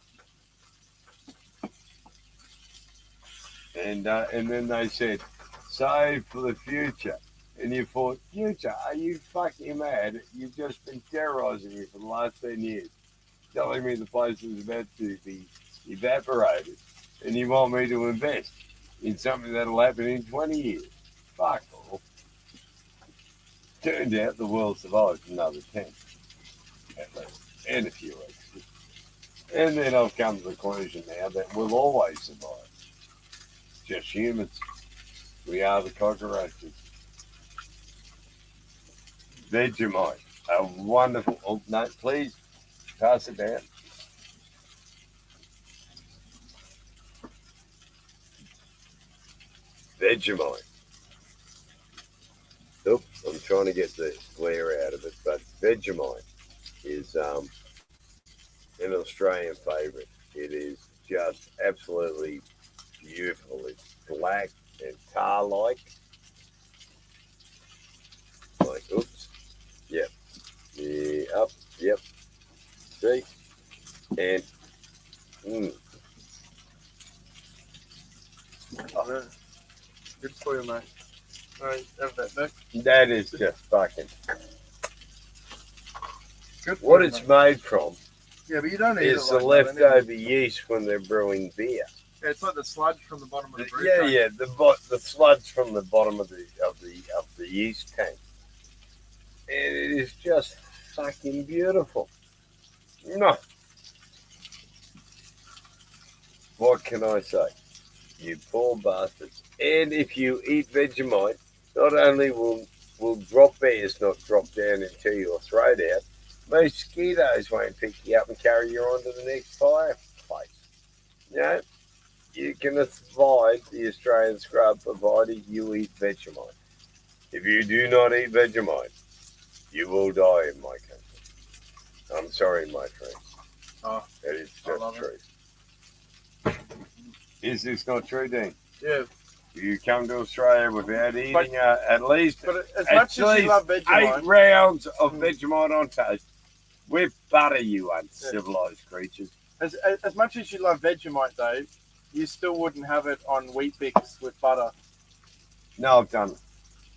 And then they said, save for the future. And you thought, future? Are you fucking mad? You've just been terrorizing me for the last 10 years. Telling me the place is about to be evaporated. And you want me to invest in something that'll happen in 20 years. Fuck off. Turned out the world survived another 10. At least. And a few extras. And then I've come to the conclusion now that we'll always survive. Just humans. We are the cockroaches. Vegemite. A wonderful... Oh, no, please. Pass it down. Vegemite. Oops, I'm trying to get the glare out of it, but Vegemite is an Australian favourite. It is just absolutely beautiful. It's black and tar-like. Like, oops. Yep. Yeah, up. Yep. See? And, Oh, good for you, mate. All right, have that back. That is just fucking... Good for What you, it's mate. made from Yeah, but you don't eat It's it like the that anyway. leftover yeast when they're brewing beer. Yeah, it's like the sludge from the bottom of the brew Yeah, tank. yeah, the sludge from the bottom of the yeast tank, and it is just fucking beautiful. No, what can I say? You poor bastards. And if you eat Vegemite, not only will drop bears not drop down and tear your throat out, mosquitoes won't pick you up and carry you on to the next fireplace. You know, you can survive the Australian scrub provided you eat Vegemite. If you do not eat Vegemite, you will die in my country. I'm sorry, my friends. Oh, that is just true. Is this not true, Dean? Yeah. You come to Australia without eating at least as much as you love Vegemite, 8 rounds of Vegemite on toast with butter, you uncivilized creatures. As much as you love Vegemite, though, you still wouldn't have it on Wheat Bix with butter. No, I've done it.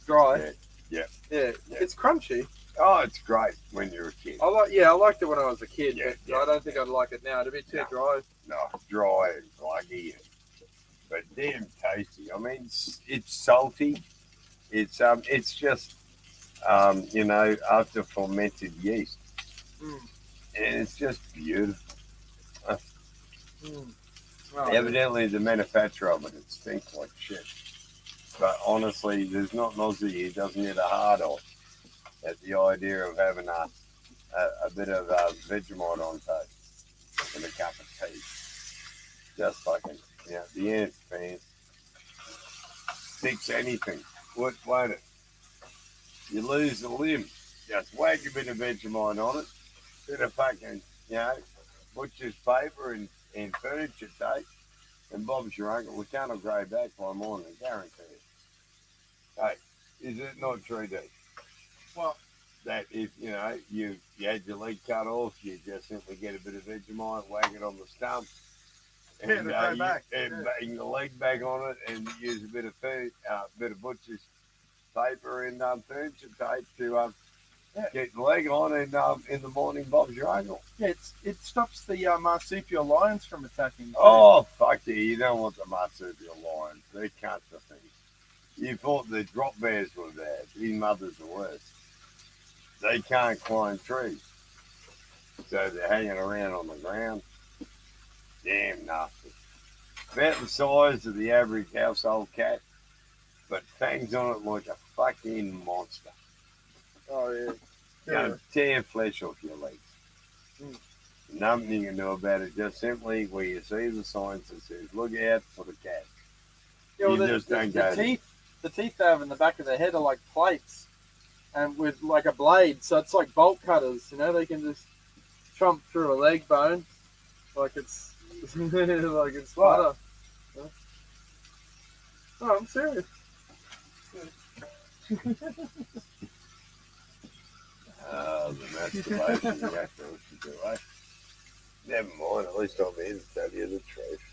Dry. Yeah. It's crunchy. Oh, it's great when you're a kid. I liked it when I was a kid, but I don't think I'd like it now. It'd be too dry. No, dry and gluggy, but damn tasty. I mean, it's salty. It's just after fermented yeast, and it's just beautiful. Evidently, the manufacturer of it stinks like shit. But honestly, there's not an Aussie who doesn't get a hard on at the idea of having a bit of Vegemite on toast and a cup of tea. Just fucking, the ants, man. Fix anything. Won't it? You lose a limb. Just whack a bit of Vegemite on it. Bit of fucking, butcher's paper and furniture tape. And Bob's your uncle. We can't have grey back by morning, I guarantee it. Hey, is it not true, Dave? Well, that if you had your leg cut off, you just simply get a bit of Vegemite, whack it on the stump, and bang the leg back on it, and use a bit of butcher's paper and furniture tape to get the leg on, and in the morning, Bob's your uncle. Yeah, it stops the marsupial lions from attacking. Oh, fuck yeah, you don't want the marsupial lions. They cut the things. You thought the drop bears were bad. These mothers are worse. They can't climb trees. So they're hanging around on the ground. Damn nasty. About the size of the average household cat, but fangs on it like a fucking monster. Oh, yeah. Gonna tear flesh off your legs. Nothing you can do about it. Just simply where you see the signs that says, look out for the cat. Yeah, well, the teeth they have in the back of their head are like plates, and with like a blade, so it's like bolt cutters. They can just chomp through a leg bone, like it's butter. No, I'm serious. The masturbation reactor, what you do, eh? Never mind, at least I'm here to tell you the truth.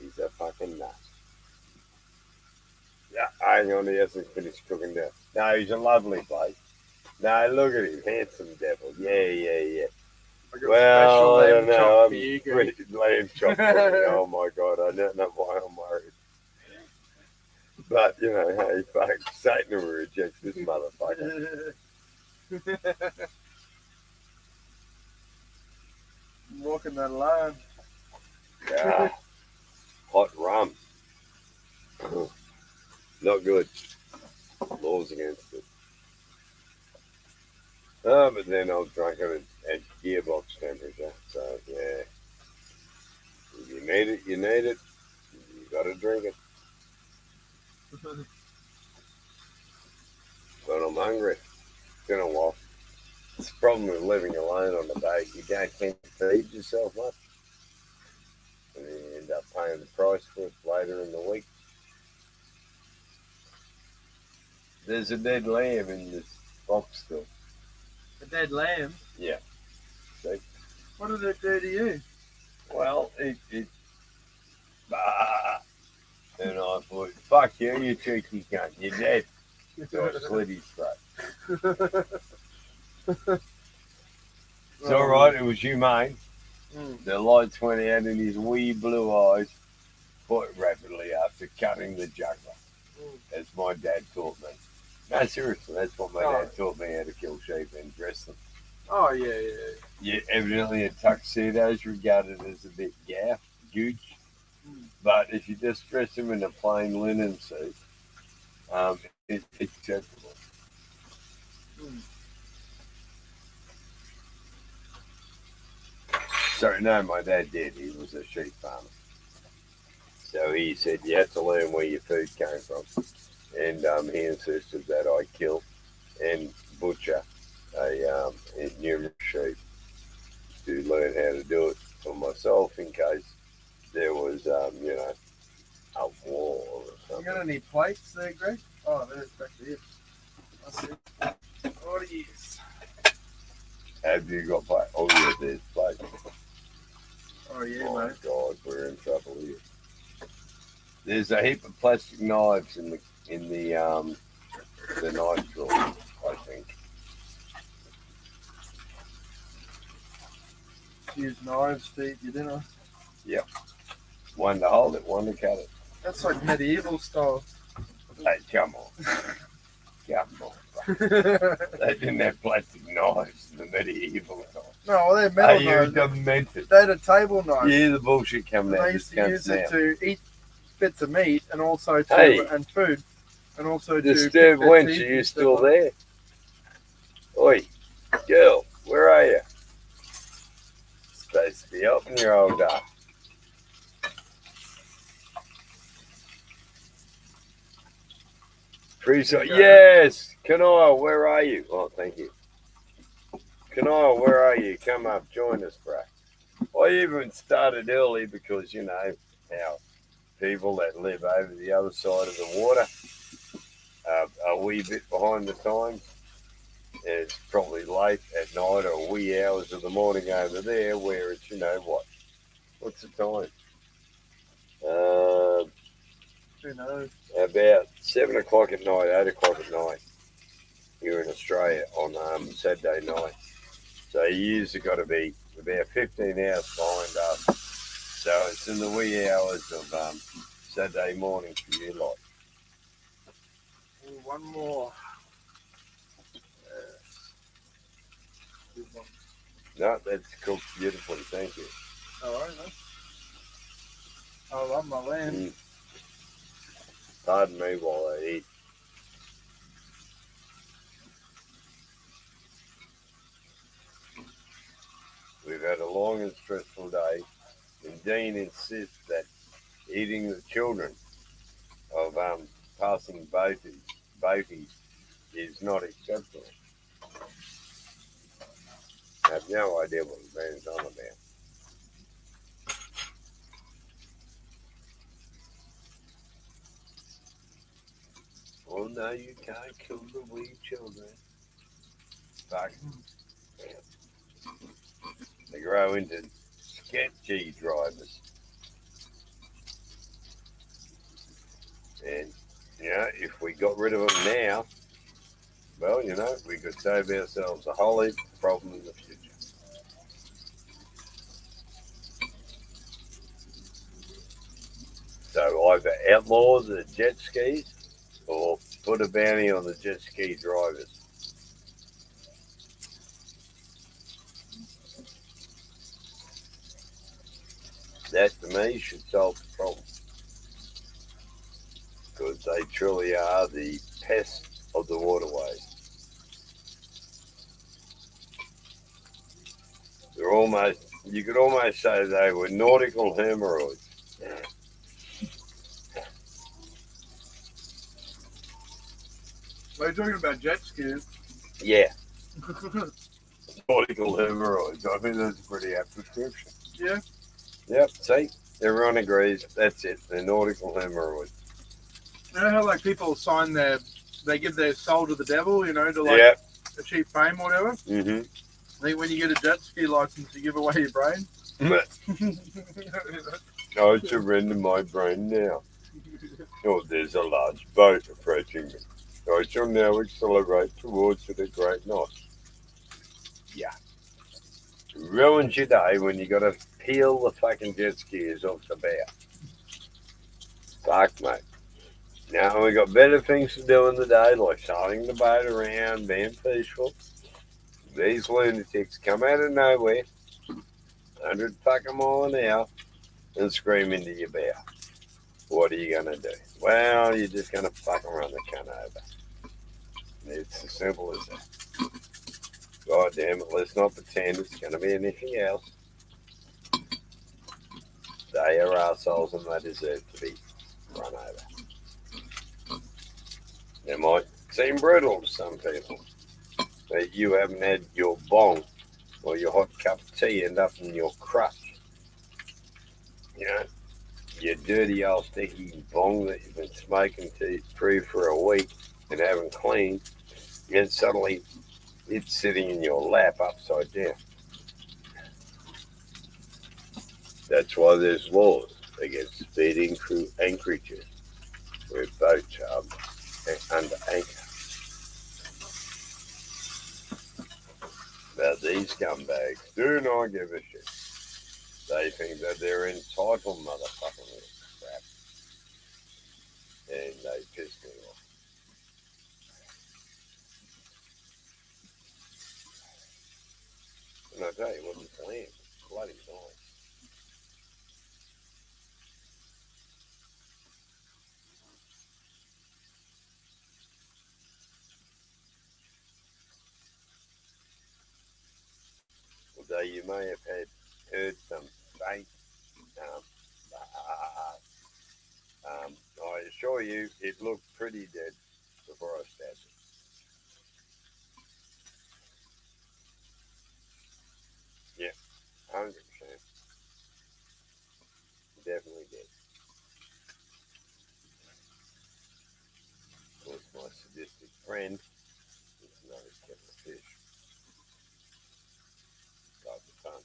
He's a fucking nut. Yeah, hang on, he hasn't finished cooking down. No, he's a lovely bloke. No, look at him, handsome devil. Yeah. Well, I don't know. Lamb chop. Oh my God, I don't know why I'm worried. But hey, fuck, Satan will reject this motherfucker. I'm walking that line. Yeah, hot rum. Not good. Laws against it. But then I'll drink it at gearbox temperature. So yeah, if you need it, you need it. You got to drink it. But I'm hungry. It's been a while. It's the problem with living alone on the boat. You can't feed yourself much. And then you end up paying the price for it later in the week. There's a dead lamb in this box still. A dead lamb? Yeah. See? What did it do to you? Well, it and I thought, fuck you cheeky cunt, you're dead. So I slit his throat. It's all right, it was humane. The lights went out in his wee blue eyes quite rapidly after cutting the jugular, as my dad taught me. No, seriously, that's what my dad taught me, how to kill sheep and dress them. Oh, yeah. Yeah, evidently a tuxedo is regarded as a bit gooch. But if you just dress them in a plain linen suit, it's acceptable. So, no, my dad did. He was a sheep farmer. So he said you had to learn where your food came from. And he insisted that I kill and butcher a numerous sheep to learn how to do it for myself in case there was, a war or something. You got any plates there, Greg? Oh, there's back there. I see. What are you? Have you got plates? Oh, yeah, there's plates. Oh, yeah, oh, mate. God, we're in trouble here. There's a heap of plastic knives in the knife drawer, I think. Use knives to eat your dinner. Yep. One to hold it, one to cut it. That's like medieval style. Hey, come on. Come on. They didn't have plastic knives in the medieval time. No, they're metal knives. You're demented. They're the table knives. Yeah, the bullshit coming out. They used to use it to eat bits of meat and also and food. And also to disturb wench, are you still there? Oi, girl, where are you? Supposed to be helping your old dad. Yes, Kanile, where are you? Oh, thank you. Kanile, where are you? Come up, join us, bro. I even started early because, you know, how people that live over the other side of the water are a wee bit behind the times. And it's probably late at night or wee hours of the morning over there where it's, you know, what's the time? Who knows? About 7 o'clock at night, 8 o'clock at night here in Australia on Saturday night. So you have got to be about 15 hours behind us. So it's in the wee hours of Saturday morning for you lot. Ooh, one more. No, that's cooked beautifully. Thank you. All right, man. I love my lamb. Pardon me while I eat. We've had a long and stressful day, and Dean insists that eating the children of passing boaties is not acceptable. I have no idea what the man's on about. Oh no, you can't kill the wee children. Fuck. They grow into sketchy drivers. And, you know, if we got rid of them now, well, you know, we could save ourselves a whole heap of problem in the future. So either outlaw the jet skis or put a bounty on the jet ski drivers. That, to me, should solve the problem. Because they truly are the pests of the waterways. They're almost, you could almost say they were nautical hemorrhoids. Are you talking about jet skis? Yeah. Nautical hemorrhoids. I think that's a pretty apt description. Yeah. Yep, see? Everyone agrees. That's it. They're nautical hemorrhoids. You know how like people sign they give their soul to the devil, you know, to like achieve fame or whatever? Mm-hmm. I think when you get a jet ski license, you give away your brain. I surrender my brain now. Oh, there's a large boat approaching me. I shall now accelerate towards it at great knots. Yeah. Ruins your day when you got to peel the fucking jet skis off the bow. Fuck, mate. Now we got better things to do in the day, like sailing the boat around, being peaceful. These lunatics come out of nowhere, 100 fucking mile an hour, and scream into your bow. What are you gonna do? Well, you're just gonna fucking run the cunt over. It's as simple as that. God damn it, let's not pretend it's gonna be anything else. They are assholes and they deserve to be run over. It might seem brutal to some people, but you haven't had your bong or your hot cup of tea end up in your crutch. You know, your dirty old sticky bong that you've been smoking free for a week and haven't cleaned, and suddenly it's sitting in your lap upside down. That's why there's laws against speeding anchorages where boats are under anchor. But these scumbags do not give a shit. They think that they're entitled motherfucking crap. And they piss me off. And I tell you, it wasn't planned. It's bloody nice. Although you may have heard some faint, I assure you, it looked pretty dead before I stabbed it. Yeah, 100%. Definitely did. Of course, my sadistic friend is another kettle of fish. Got the fun.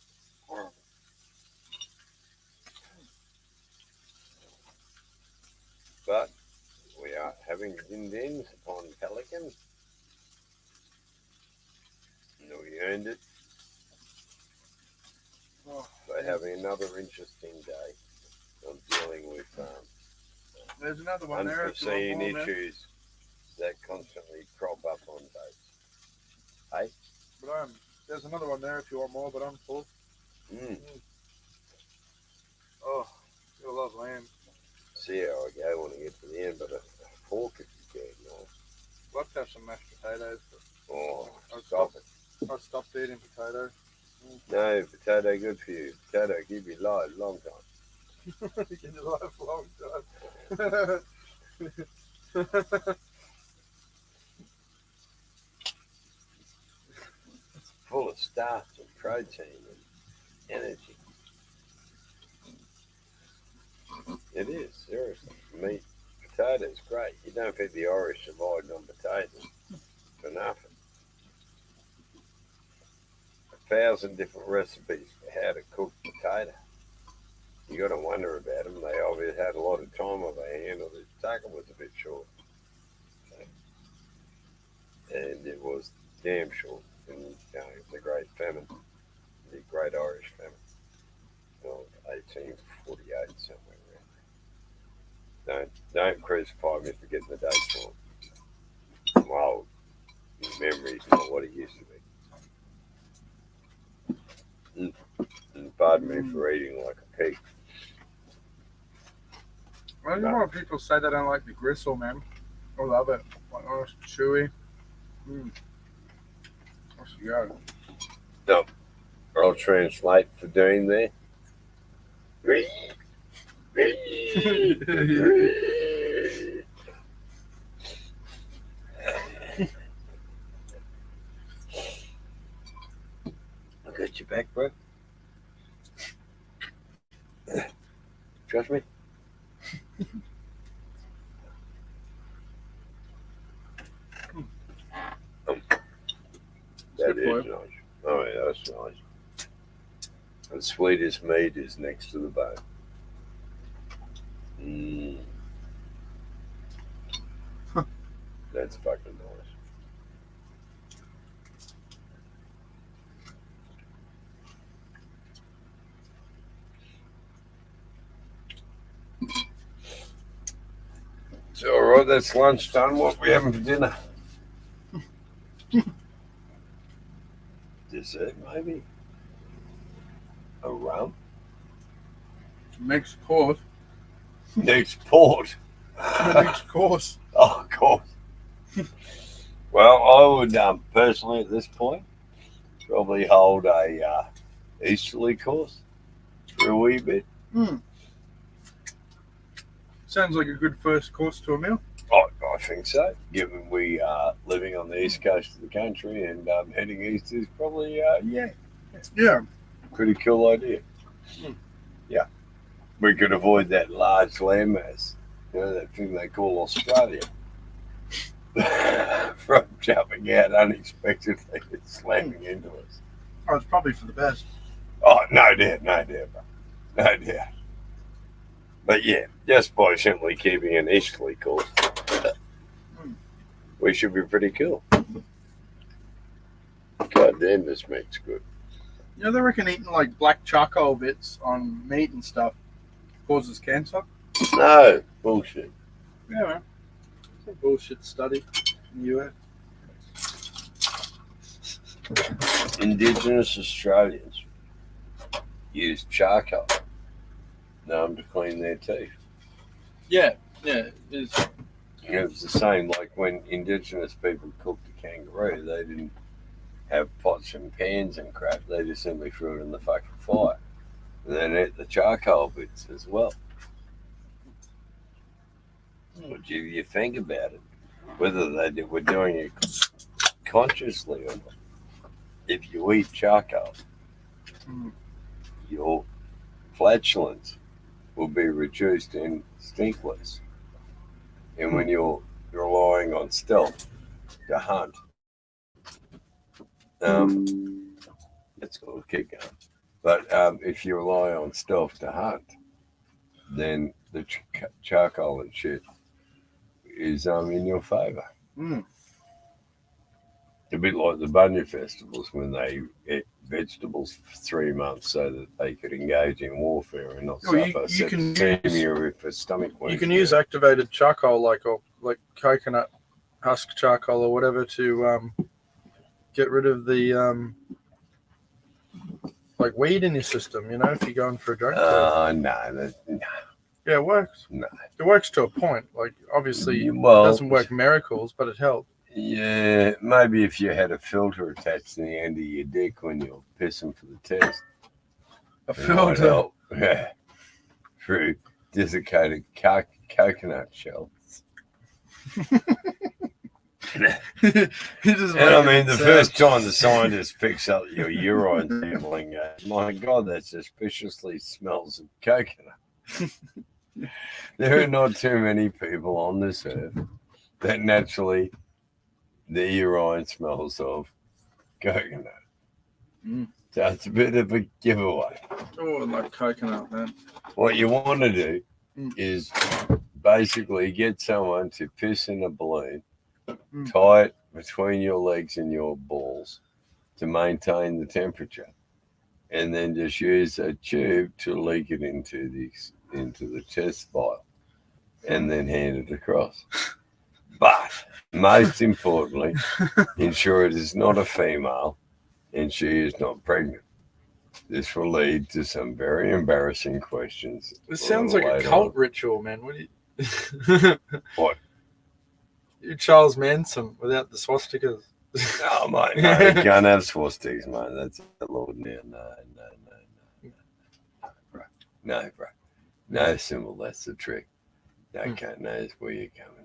But we are having din-dins upon pelican. And we earned it by having another interesting day. I'm dealing with there's another one there. Unforeseen issues that constantly crop up on boats. Hey? But there's another one there if you want more, but I'm full. Oh, you'll love lamb. See how I go when I get to the end, but a fork if you can. I'd love to have some mashed potatoes. But I stopped eating potatoes. No, potato good for you. Potato keep you alive a long time. Keep you alive a long time. It's full of starch and protein and energy. It is, seriously. Meat, potatoes, great. You don't think the Irish survived on potatoes for nothing. 1,000 different recipes for how to cook potato. You got to wonder about them. They obviously had a lot of time on their hand, or the tackle was a bit short. And it was damn short. And the Great Famine, the Great Irish Famine of 1848, somewhere around there. Don't crucify me for getting the dates wrong. I'm old. My memory's not what it used to be. And pardon me for eating like a pig. Well, you know what people say they don't like the gristle, man. I love it. Like, oh, it's chewy. What's the go? No, I'll translate for Dean there. I got your back, bro. Trust me. That is nice. Oh yeah, that's nice. The sweetest meat is next to the bone. That's fucking nice. right, that's lunch done. What are we having for dinner? Dessert, maybe? A rum? Next course. Next port. Next course. Oh, of course. Well, I would personally at this point probably hold a easterly course for a wee bit. Sounds like a good first course to a meal. I think so. Given we are living on the east coast of the country and heading east is probably pretty cool idea. Yeah, we could avoid that large landmass, that thing they call Australia, from jumping out unexpectedly and slamming into us. Oh, it's probably for the best. Oh, no doubt, bro. No doubt. But yeah, just by simply keeping an easterly course, we should be pretty cool. God damn, this meat's good. They reckon eating like black charcoal bits on meat and stuff causes cancer? No, bullshit. Yeah, man. It's a bullshit study in the US. Indigenous Australians use charcoal to clean their teeth. Yeah, it is. It was the same like when Indigenous people cooked a kangaroo. They didn't have pots and pans and crap. They just simply threw it in the fucking fire. And then ate the charcoal bits as well. What do you think about it? Whether they were doing it consciously or not. If you eat charcoal, your flatulence will be reduced and stinkless. And when you're relying on stealth to hunt, it's called keep going. But if you rely on stealth to hunt, then the charcoal and shit is in your favour. A bit like the Bunya festivals when they ate vegetables for 3 months so that they could engage in warfare and not suffer septicemia for stomach wounds. You can use activated charcoal like coconut husk charcoal or whatever to get rid of the like weed in your system, if you're going for a drug test. No. Yeah, it works. No. It works to a point. Like, obviously, it doesn't work miracles, but it helps. Yeah, maybe if you had a filter attached to the end of your dick when you're pissing for the test. A filter? Yeah. Through desiccated coconut shell. The first time the scientist picks up your urine sampling, my God, that suspiciously smells of coconut. There are not too many people on this earth that naturally the urine smells of coconut. So it's a bit of a giveaway. Oh, I like coconut, man. What you want to do is basically get someone to piss in a balloon, tie it between your legs and your balls to maintain the temperature, and then just use a tube to leak it into the chest vial, and then hand it across. But most importantly, ensure it is not a female and she is not pregnant. This will lead to some very embarrassing questions. This sounds like a cult ritual, man. What do you? What? You're Charles Manson without the swastikas. Oh, mate, no, you can't have swastikas, mate. That's the Lord now. No, bro. No symbol, that's the trick. No cunt knows where you're coming from.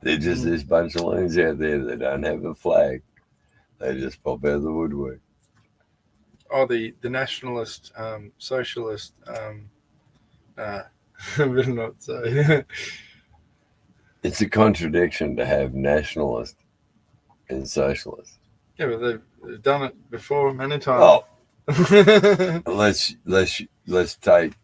There's just this bunch of loons out there that don't have a flag. They just pop out of the woodwork. Oh, the nationalist, socialist, I better not say. It's a contradiction to have nationalist and socialist. Yeah, but they've done it before many times. Oh, let's take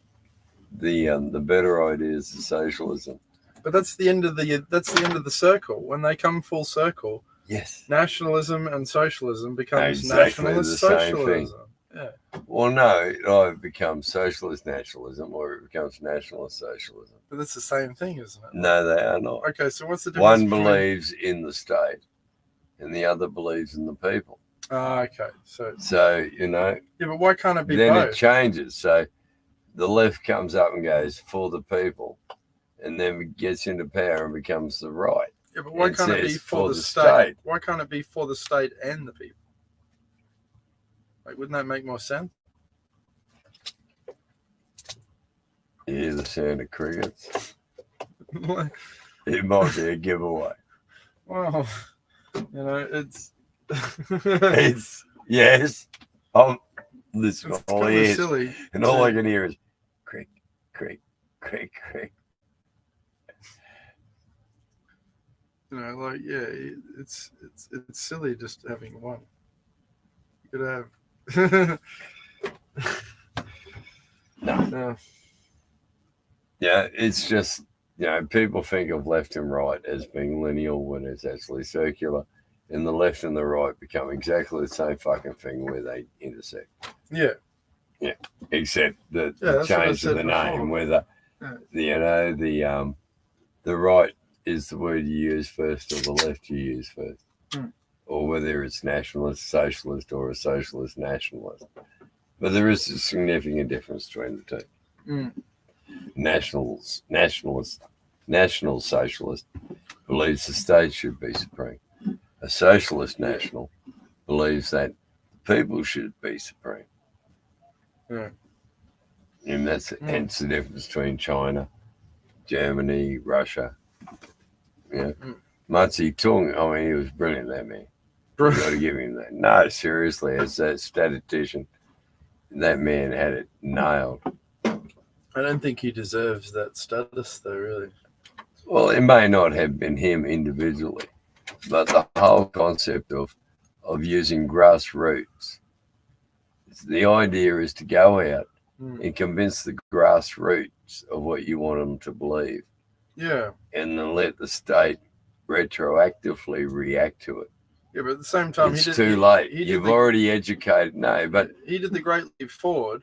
the better ideas of socialism. But that's the end of the circle. When they come full circle, yes, nationalism and socialism becomes exactly nationalist the same socialism. thing. Yeah. Well, no, it either becomes socialist nationalism or it becomes nationalist socialism. But that's the same thing, isn't it? No, they are not. Okay, so what's the difference? One believes in the state and the other believes in the people. Okay. So, Yeah, but why can't it be then both? it changes. So the left comes up and goes for the people and then gets into power and becomes the right. Yeah, but why can't it be for the state? Why can't it be for the state and the people? Like, wouldn't that make more sense? You hear the sound of crickets? It might be a giveaway. Well, it's yes. Listen, it's all kind I of hear silly. and all I can hear is crick, crick, crick, crick. It's silly just having one. You could have no. Yeah, it's just people think of left and right as being lineal when it's actually circular, and the left and the right become exactly the same fucking thing where they intersect. Yeah. Yeah. Except the that's change of the name, whether the right is the word you use first or the left you use first. Or whether it's nationalist, socialist, or a socialist nationalist. But there is a significant difference between the two. National socialist believes the state should be supreme. A socialist national believes that people should be supreme. Yeah. And that's hence the difference between China, Germany, Russia. Yeah. Mao Zedong, he was brilliant, that man. You got to give him that. No, seriously, as a statistician, that man had it nailed. I don't think he deserves that status, though, really. Well, it may not have been him individually, but the whole concept of using grassroots. The idea is to go out and convince the grassroots of what you want them to believe. Yeah. And then let the state retroactively react to it. Yeah, but at the same time, it's too late. You've already educated. No, but he did the Great Leap Forward,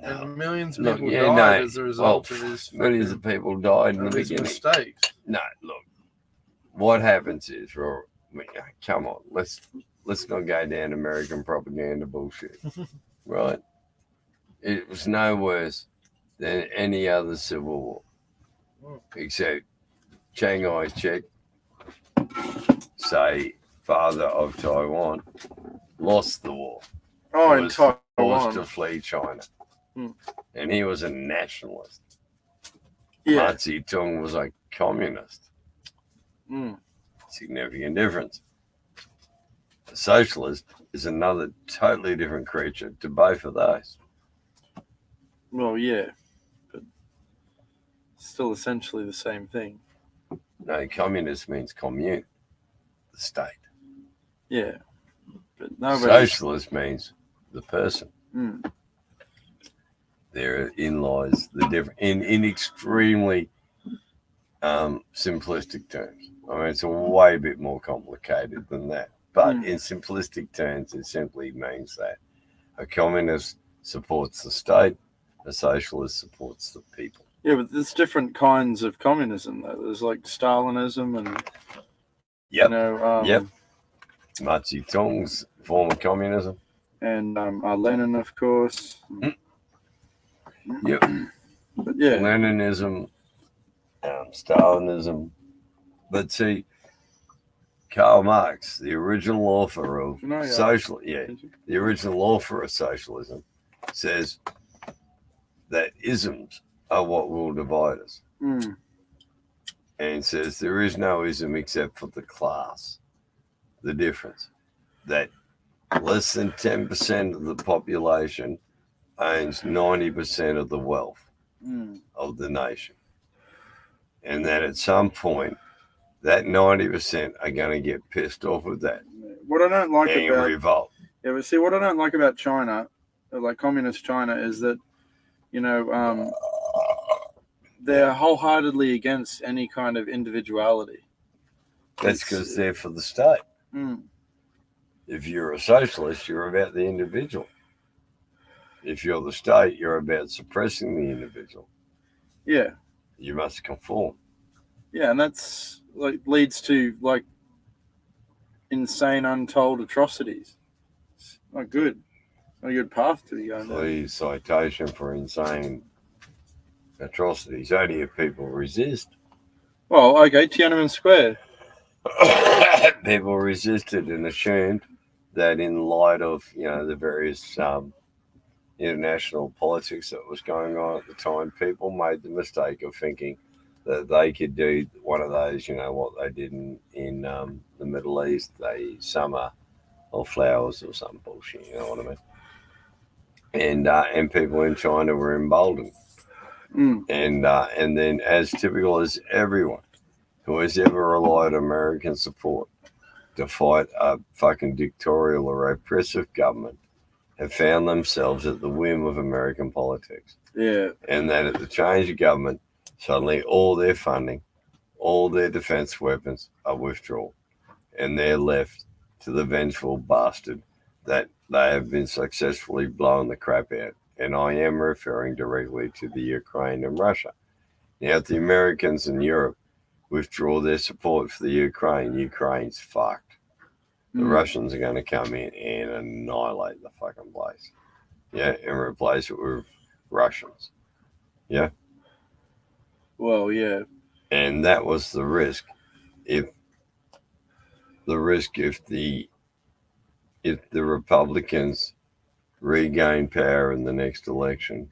and millions of people died as a result of his. Millions of people died in the beginning. Mistakes. No, look. What happens is, come on, let's not go down American propaganda bullshit, right? It was no worse than any other civil war, except Chiang Kai-shek, father of Taiwan, lost the war. In Taiwan. Forced to flee China. And he was a nationalist. Yeah. Mao Zedong was a communist. Significant difference. A socialist is another totally different creature to both of those. Well, yeah, but still essentially the same thing. No, communist means commune, the state. Yeah, but nobody. Socialist means the person. Therein lies the difference in extremely simplistic terms. I mean, it's a way bit more complicated than that. But in simplistic terms, it simply means that a communist supports the state, a socialist supports the people. Yeah, but there's different kinds of communism, though. There's like Stalinism and Mao Zedong's form of communism, and Lenin, of course. Yep. But yeah, Leninism, Stalinism. But see, Karl Marx, the original author of the original author of socialism, says that isms are what will divide us. And says there is no ism except for the class. The difference that less than 10% of the population owns 90% of the wealth of the nation. And that at some point, that 90% are going to get pissed off with that. What I don't like about revolt. Yeah, but see, what I don't like about China, like communist China, is that they're wholeheartedly against any kind of individuality. That's because they're for the state. If you're a socialist, you're about the individual. if you're the state, you're about suppressing the individual. Yeah. You must conform. Yeah, and that's like leads to like insane, untold atrocities. It's not good. Not a good path to be going down. Please, citation for insane atrocities. Only if people resist. Well, okay, Tiananmen Square. People resisted and assumed that in light of, the various international politics that was going on at the time, people made the mistake of thinking that they could do one of those, what they did in the Middle East, they summer or flowers or some bullshit, you know what I mean? And people in China were emboldened. And then, as typical as everyone who has ever relied on American support to fight a fucking dictatorial or oppressive government, have found themselves at the whim of American politics. Yeah. And that at the change of government, suddenly all their funding, all their defense weapons are withdrawn. And they're left to the vengeful bastard that they have been successfully blowing the crap out. And I am referring directly to the Ukraine and Russia. Now, if the Americans and Europe withdraw their support for the Ukraine's fucked. The Russians are going to come in and annihilate the fucking place. Yeah, and replace it with Russians. Yeah? Well, yeah. And that was the risk. If the Republicans regain power in the next election,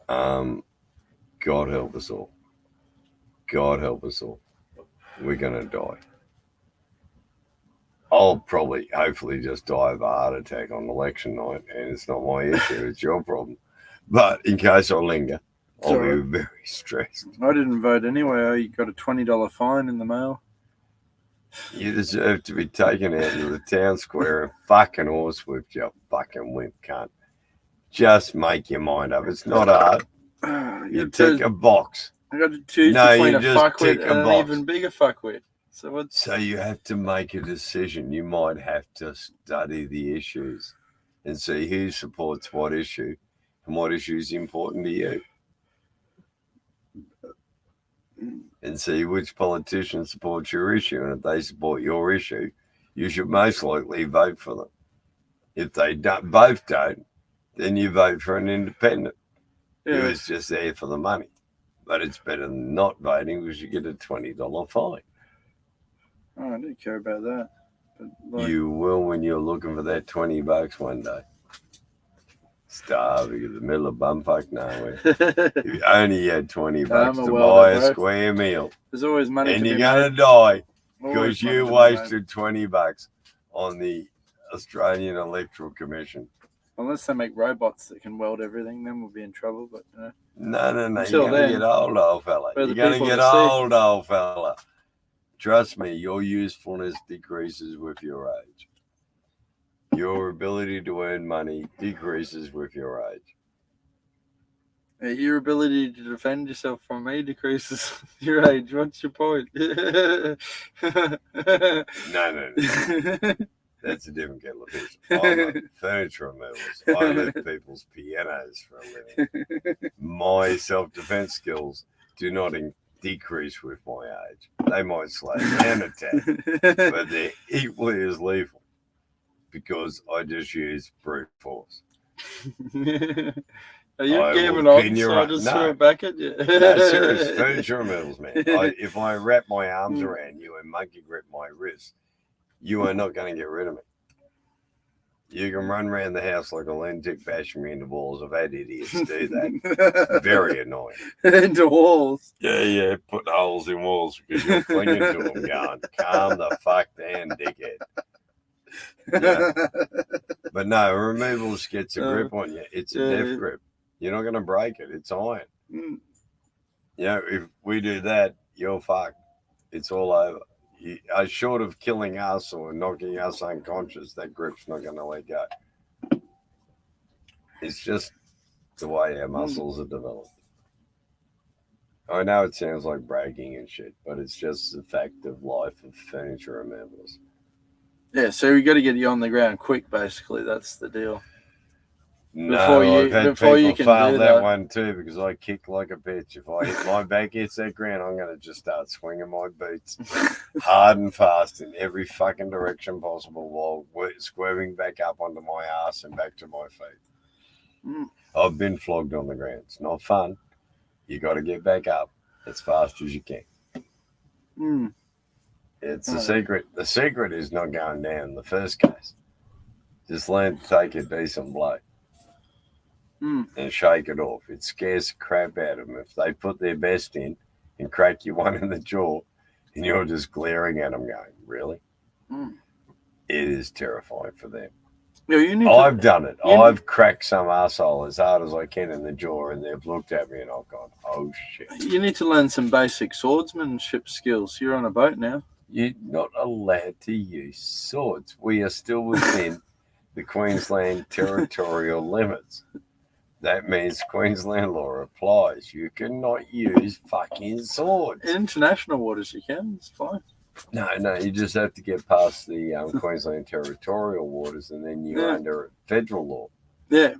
God help us all. God help us all. We're going to die. I'll probably, hopefully, just die of a heart attack on election night, and it's not my issue, it's your problem. But in case I linger, I'll be very stressed. I didn't vote anyway. I got a $20 fine in the mail. You deserve to be taken out into the town square and fucking horsewhipped, you fucking wimp cunt. Just make your mind up. It's not hard. You tick a box. I got to choose between a fuckwit and an even bigger fuckwit. So you have to make a decision. You might have to study the issues and see who supports what issue and what issue is important to you. And see which politician supports your issue. And if they support your issue, you should most likely vote for them. If they both don't, then you vote for an independent who is just there for the money. But it's better than not voting because you get a $20 fine. Oh, I don't care about that. But you will when you're looking for that $20 one day. Starving in the middle of bumfuck nowhere. If you only had $20 to buy a square meal. There's always money and you're going to die because you wasted $20 on the Australian Electoral Commission. Unless they make robots that can weld everything, then we'll be in trouble. But no. You're going to get old fella. You're going to get old fella. Trust me, your usefulness decreases with your age. Your ability to earn money decreases with your age. Your ability to defend yourself from me decreases with your age. What's your point? No. That's a different kettle of fish. I'm a furniture removals. I lift people's pianos for a living. My self-defense skills do not decrease with my age. They might slow down a tad, but they're equally as lethal because I just use brute force. Are you giving up? So I just throw it back at you. No, serious furniture removals, man. If I wrap my arms around you and monkey grip my wrist, you are not going to get rid of me. You can run around the house like a lunatic, bashing me into walls. I've had idiots do that. It's very annoying. Into walls? Yeah. Put holes in walls because you're clinging to them going, calm the fuck down, dickhead. Yeah. But no, removals gets a grip on you. It's a death grip. You're not going to break it. It's iron. If we do that, you're fucked. It's all over. Short of killing us or knocking us unconscious, that grip's not going to let go. It's just the way our muscles are developed. I know it sounds like bragging and shit, but it's just the fact of life of furniture removals. Yeah, so we got to get you on the ground quick, basically. That's the deal. I've had people you can fail do that that one too because I kick like a bitch. If I hit my back hits that ground, I'm going to just start swinging my boots hard and fast in every fucking direction possible while swerving back up onto my ass and back to my feet. I've been flogged on the ground. It's not fun. You got to get back up as fast as you can. It's the secret. The secret is not going down in the first case. Just learn to take a decent blow. And shake it off. It scares the crap out of them. If they put their best in and crack you one in the jaw and you're just glaring at them going, really? It is terrifying for them. Yeah, I've done it. I've cracked some arsehole as hard as I can in the jaw and they've looked at me and I've gone, oh shit. You need to learn some basic swordsmanship skills. You're on a boat now. You're not allowed to use swords. We are still within the Queensland territorial limits. That means Queensland law applies. You cannot use fucking swords. In international waters, you can. It's fine. No, you just have to get past the Queensland territorial waters, and then you're under federal law. Yeah.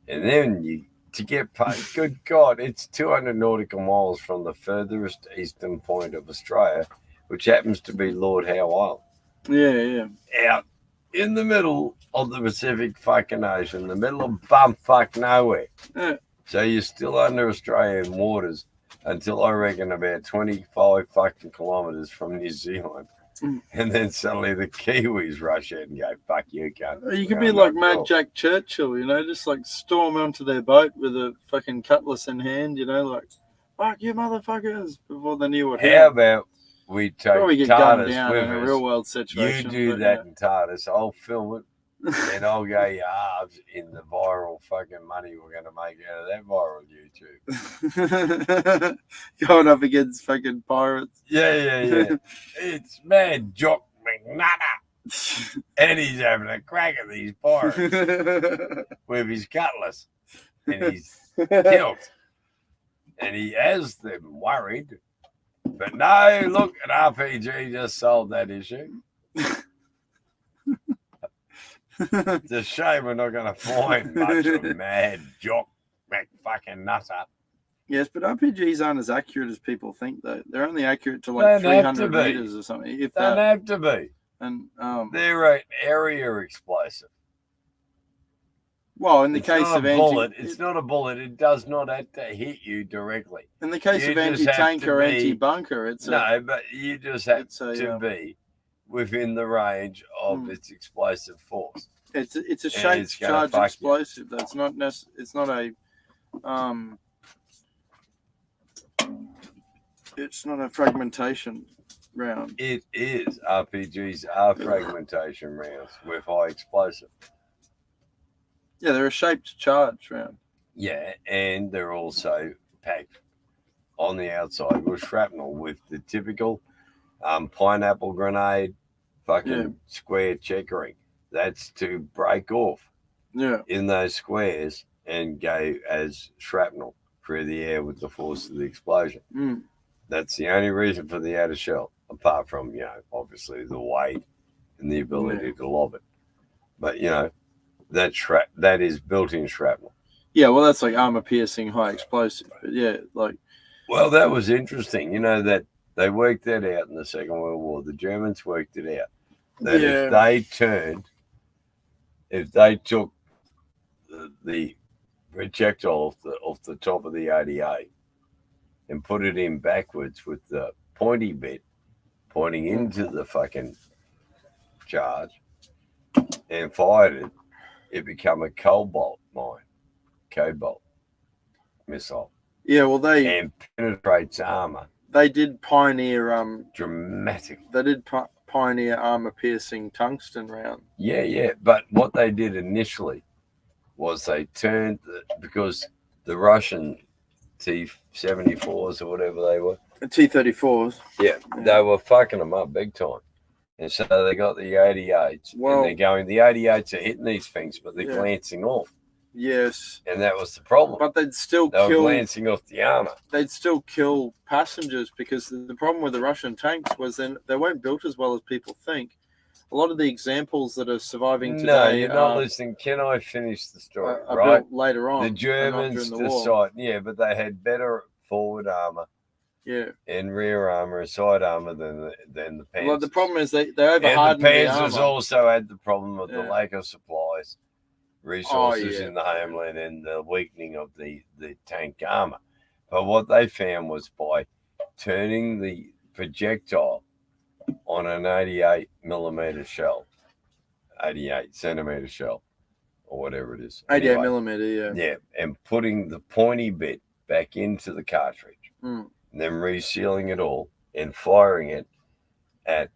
And then to get past, good God, it's 200 nautical miles from the furthest eastern point of Australia, which happens to be Lord Howe Island. Yeah. Out in the middle of the Pacific fucking Ocean, the middle of bumfuck nowhere. Yeah. So you're still under Australian waters until I reckon about 25 fucking kilometres from New Zealand. And then suddenly the Kiwis rush out and go, fuck you, cunt. You could be like Mad Jack Churchill, just like storm onto their boat with a fucking cutlass in hand, like, fuck you motherfuckers, before they knew what happened. How about we take TARDIS down with in a us? real world situation. You do that in TARDIS, I'll film it. And I'll go halves in the viral fucking money we're going to make out of that viral YouTube. Going up against fucking pirates. Yeah. It's Mad Jock McNutter. And he's having a crack at these pirates with his cutlass. And he's killed. And he has them worried. But no, look, an RPG just solved that issue. It's a shame we're not going to find much of Mad Jock McFucking Nutter. Yes, but RPGs aren't as accurate as people think, though. They're only accurate to like 300 meters or something. They don't have to be. And they're an area explosive. Well, in the case of it's not a bullet. It does not have to hit you directly. In the case of anti-tank or anti-bunker, but you just have to be within the range of its explosive force. It's a shaped charged explosive. That's not it's not a it's not a fragmentation round. It is. RPGs are fragmentation rounds with high explosive. Yeah, they're a shaped charge round. Yeah, and they're also packed on the outside with shrapnel with the typical pineapple grenade fucking square checkering. That's to break off in those squares and go as shrapnel through the air with the force of the explosion. That's the only reason for the outer shell, apart from, obviously the weight and the ability to lob it. But, that is built-in shrapnel. Yeah, well, that's like armor-piercing high explosive. But Well, that was interesting. That they worked that out in the Second World War. The Germans worked it out. That if they took the projectile off the top of the 88 and put it in backwards with the pointy bit pointing into the fucking charge and fired it become a cobalt missile. Yeah, well, and penetrates armor. They did pioneer dramatic. They did pioneer armor-piercing tungsten round. Yeah. But what they did initially was they turned because the Russian T-74s or whatever they were, T-34s. Yeah, they were fucking them up big time. And so they got the 88s. Well, and they're going, the 88s are hitting these things, but they're glancing off. Yes. And that was the problem. But they'd still they were glancing off the armor. They'd still kill passengers because the problem with the Russian tanks was then they weren't built as well as people think. a lot of the examples that are surviving today. No, you're not listening. Can I finish the story? Right, later on. The Germans decided, but they had better forward armor, and rear armor and side armor than the Panzers. Well, the problem is they over-hardened the Panzers also had the problem of the lack of supplies, resources in the homeland, and the weakening of the tank armor. But what they found was by turning the projectile on an 88 millimeter shell, 88 centimeter shell, or whatever it is. 88 millimeter, yeah, and putting the pointy bit back into the cartridge, and then resealing it all and firing it at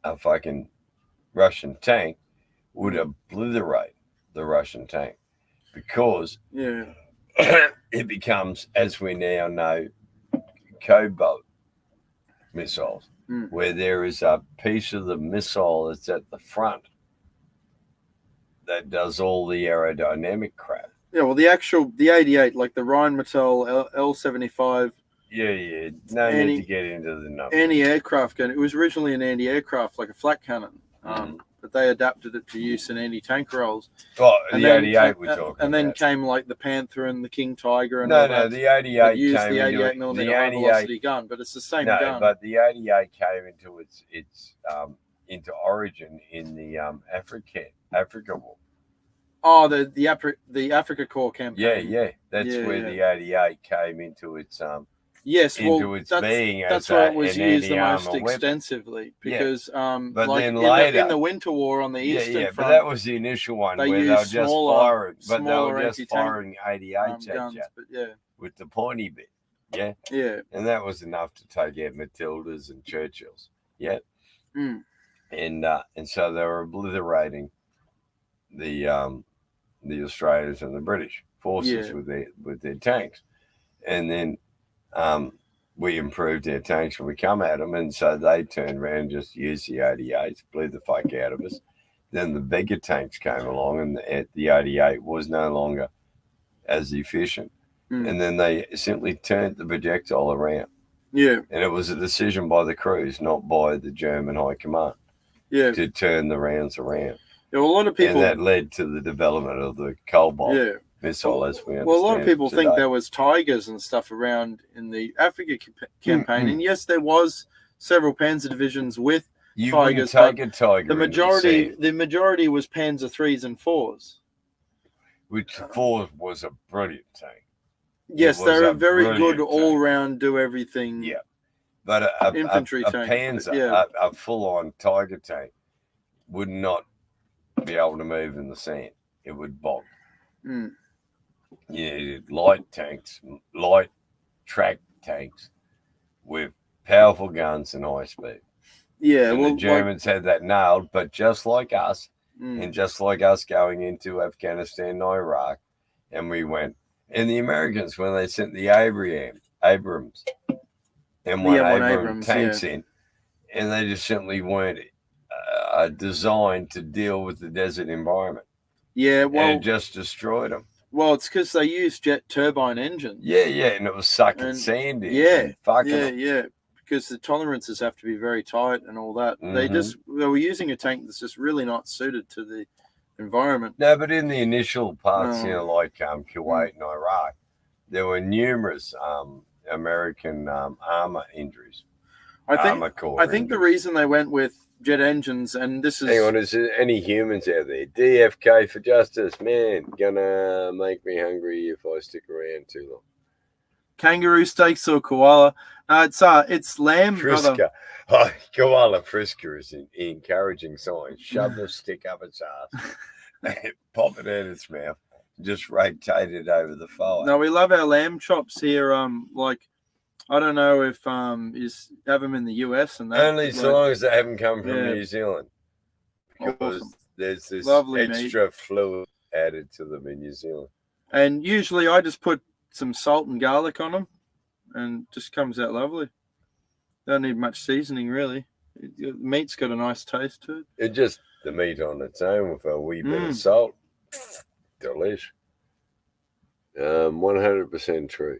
a fucking Russian tank would obliterate the Russian tank, because it becomes, as we now know, cobalt missiles, where there is a piece of the missile that's at the front that does all the aerodynamic crap. Yeah, well, the 88, like the Rheinmetall L75. Yeah. No need to get into the numbers. Anti-aircraft gun. It was originally an anti-aircraft, like a flat cannon, but they adapted it to use in anti-tank roles. Oh, the 88 we're talking and then about. Came like the Panther and the King Tiger. And no, the 88 used came the 88 into millimeter high velocity gun, but it's the same gun. No, but the 88 came into its into origin in the Africa War. Oh, the Africa Corps campaign. Yeah. That's where the 88 came into its Yes, into its being. That's where it was used the most extensively, because but like then later in the Winter War on the Eastern Front, but that was the initial one where they were just firing, but they were just firing 88s at you, with the pointy bit, and that was enough to take out Matildas and Churchills, and so they were obliterating the Australians and the British forces with their tanks, and then we improved our tanks when we come at them, and so they turned around and just used the 88s, blew the fuck out of us. Then the bigger tanks came along, and the 88 was no longer as efficient, and then they simply turned the projectile around. And it was a decision by the crews, not by the German high command, to turn the rounds around. A lot of people, and that led to the development of the Cobalt missile, as we understand. Well, a lot of people think there was Tigers and stuff around in the Africa campaign, and yes, there was several Panzer divisions with Tigers. Take a Tiger. The majority was Panzer 3s and 4s. Which 4 was a brilliant tank. Yes, they're a very good all-round, do everything. Yeah, but infantry a tank. Panzer, a full-on Tiger tank, would not be able to move in the sand. It would bog. Light tanks, light track tanks with powerful guns and high speed. The Germans had that nailed, but just like us, and just like us going into Afghanistan and Iraq, and we went, and the Americans, when they sent the Abrams M1 Abrams tanks in, and they just simply weren't designed to deal with the desert environment. And it just destroyed them. Well, it's because they used jet turbine engines. And it was sucking sand in. Because the tolerances have to be very tight and all that. They were using a tank that's just really not suited to the environment. No, but in the initial parts, like Kuwait and Iraq, there were numerous American armor injuries. I think the reason they went with jet engines, and this is... Hang on, is there any humans out there? DFK for justice, man, gonna make me hungry if I stick around too long. Kangaroo steaks or koala? It's lamb. Frisker. Oh, koala frisker is an encouraging sign. Shove the stick up its ass, pop it in its mouth, just rotate it over the fire. No, we love our lamb chops here. I don't know if have them in the US and that. Only so long as they haven't come from New Zealand, because there's this extra fluid added to them in New Zealand. And usually I just put some salt and garlic on them, and just comes out lovely. Don't need much seasoning really. The meat's got a nice taste to it. It's just the meat on its own with a wee bit of salt. Delish. 100% true.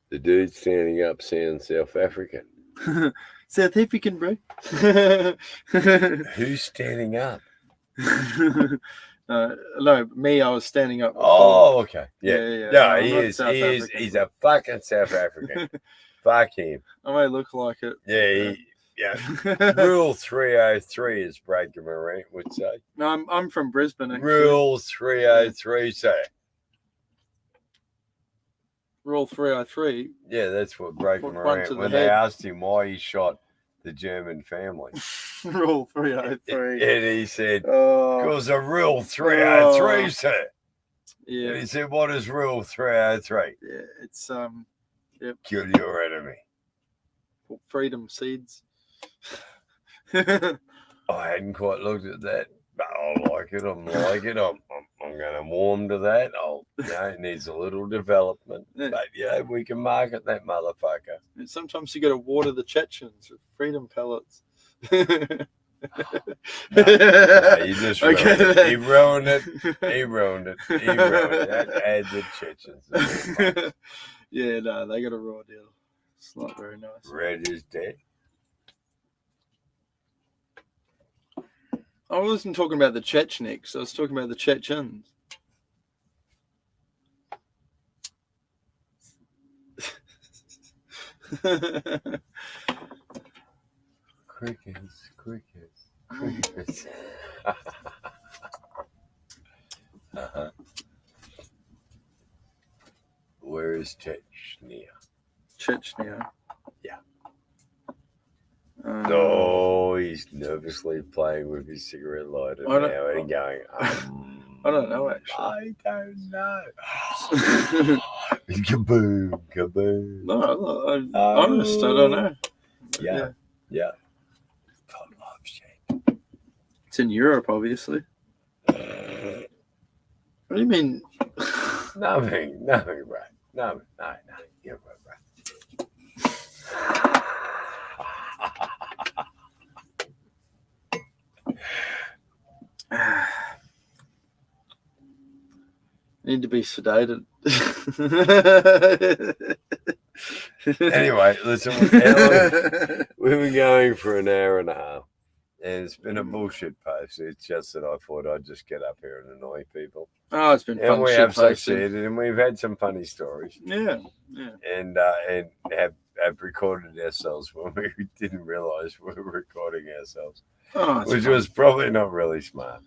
The dude standing up sounds South African. South African, bro. Who's standing up? No, me. I was standing up. Oh, okay. Yeah. Yeah. No, I'm he not is. South He is. African, He's bro. a fucking South African. Fuck him. I may look like it. Yeah. Rule 303, as Breaker Marine would say. No, I'm from Brisbane. Actually. Rule 303, sir. Rule 303. Yeah, that's what Breaker One to Marine. the When head. they asked him why he shot the German family, Rule 303. and he said, Oh, "Because of Rule 303, Oh. sir." yeah. And he said, "What is Rule 303? Yeah, it's Kill your enemy." freedom seeds. I hadn't quite looked at that, but I like it. I'm like it. I'm going to warm to that. It needs a little development, Yeah. but we can market that motherfucker. And sometimes you got to water the Chechens with freedom pellets. No, you just ruined it. He ruined it. He ruined it. That added Chechens. Yeah, no, they got a raw deal. It's not very nice. Red is dead. I wasn't talking about the Checheniks. I was talking about the Chechens. Crickets. Where is Chechnya? Chechnya. Yeah. Oh, He's nervously playing with his cigarette lighter I don't- now and going, I don't know, actually. I don't know. Kaboom, kaboom. No, I'm honest. I don't know. Yeah. Full of shit. It's in Europe, obviously. What do you mean? Nothing, right. No, you're right. Need to be sedated. Anyway, listen, we've been going for an hour and a half, and it's been a bullshit post. It's just that I thought I'd just get up here and annoy people. Oh, it's been fun. And we shit have posting. succeeded, and we've had some funny stories. Yeah. And have recorded ourselves when we didn't realise we were recording ourselves, which was probably not really smart.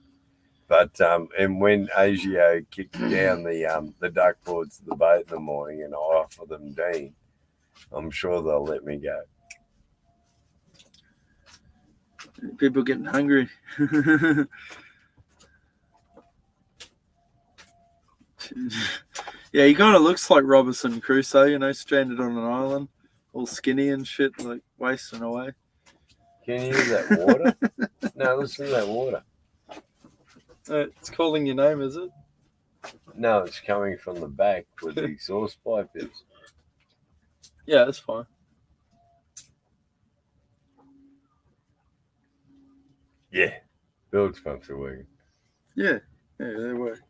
But and when Asio kicked down the duck boards of the boat in the morning and I offer them Dean, I'm sure they'll let me go. People getting hungry. Yeah, he kind of looks like Robinson Crusoe, stranded on an island, all skinny and shit, like wasting away. Can you use that water? No, listen to that water. It's calling your name, is it? No, it's coming from the back where the exhaust pipe is. Yeah, that's fine. Yeah, bilge pumps are working. Yeah, they work.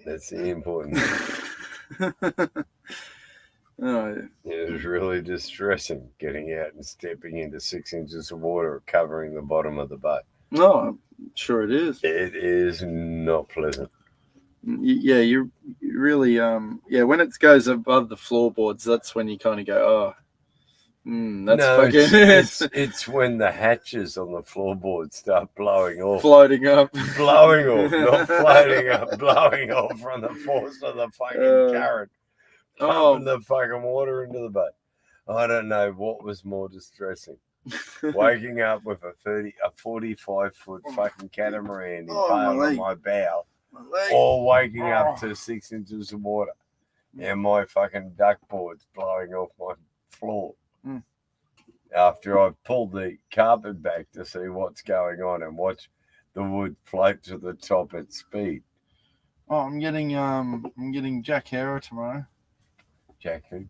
That's the important. Oh, yeah. It was really distressing getting out and stepping into 6 inches of water covering the bottom of the boat. No, I'm sure it is. It is not pleasant. Yeah, you really, when it goes above the floorboards, that's when you kind of go, that's fucking... It's when the hatches on the floorboard start blowing off. Floating up. Blowing off, not floating up, blowing off from the force of the fucking current. Pumping the fucking water into the boat. I don't know what was more distressing. Waking up with a 45-foot fucking catamaran impaled on my bow, or waking up to 6 inches of water and my fucking duck boards blowing off my floor. After I pulled the carpet back to see what's going on and watch the wood float to the top at speed. Oh, I'm getting Jack Harrow tomorrow. Jack who?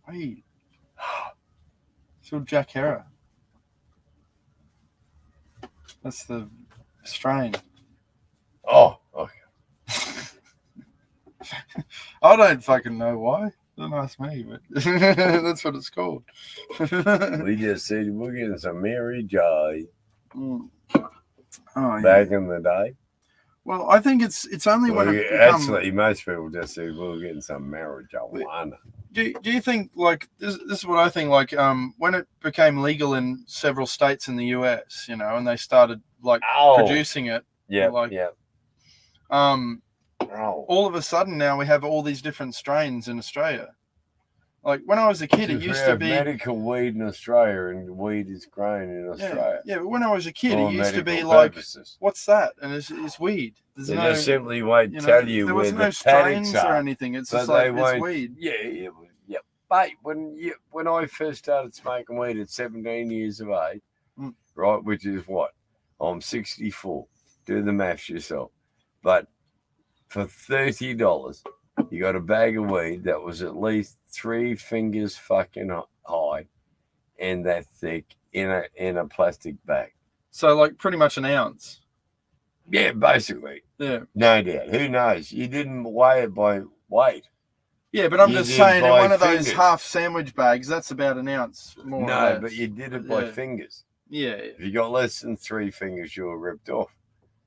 Hey. It's called Jack Harrow. That's the strain. Oh, okay. I don't fucking know why. Don't ask me, but that's what it's called. We just said we're getting some Mary J. Mm. Oh, Back in the day. Well, I think it's only when it becomes... Actually, most people just said we're getting some marijuana. Do you think, like, this is what I think, like, when it became legal in several states in the US, you know, and they started, like, producing it. Yeah, like, yeah. All of a sudden now we have all these different strains in Australia. Like, when I was a kid, it used to be... medical weed in Australia, and weed is grown in Australia. Yeah, but when I was a kid, it used to be like, purposes. What's that? And it's weed. There's no... Just simply won't tell you there where was the no strains or anything. It's just like, it's weed. Yeah. Mate, when I first started smoking weed at 17 years of age, right, which is what? I'm 64. Do the maths yourself. But for $30, you got a bag of weed that was at least 3 fingers fucking high and that thick in a plastic bag. So, like, pretty much an ounce. Yeah, basically. Yeah. No doubt. Who knows? You didn't weigh it by weight. Yeah, but I'm just saying, in one of those half sandwich bags, that's about an ounce more. No, but you did it by fingers. Yeah. If you got less than 3 fingers, you were ripped off.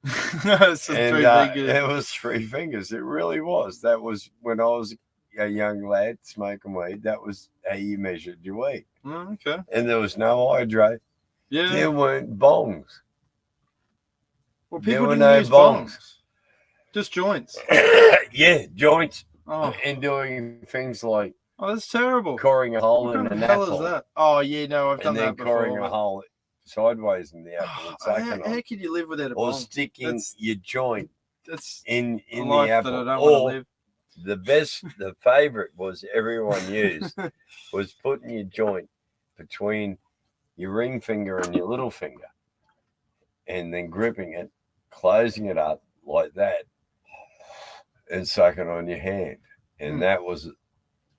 It's just 3 fingers. It was 3 fingers. It really was. That was when I was a young lad smoking weed. That was how you measured your weight. Oh, okay. And there was no hydrate. Yeah. There weren't bongs. Well, people didn't use bongs. Just joints. Yeah, joints. Oh. And doing things like... Oh, that's terrible. Coring a hole in an apple. What the hell is that? Oh, yeah, no, I've done that before. And then coring a hole sideways in the apple. How could you live without a bong? Or sticking your joint in a the life apple. That I don't want to live. The favourite was everyone used was putting your joint between your ring finger and your little finger and then gripping it, closing it up like that and sucking on your hand. And that was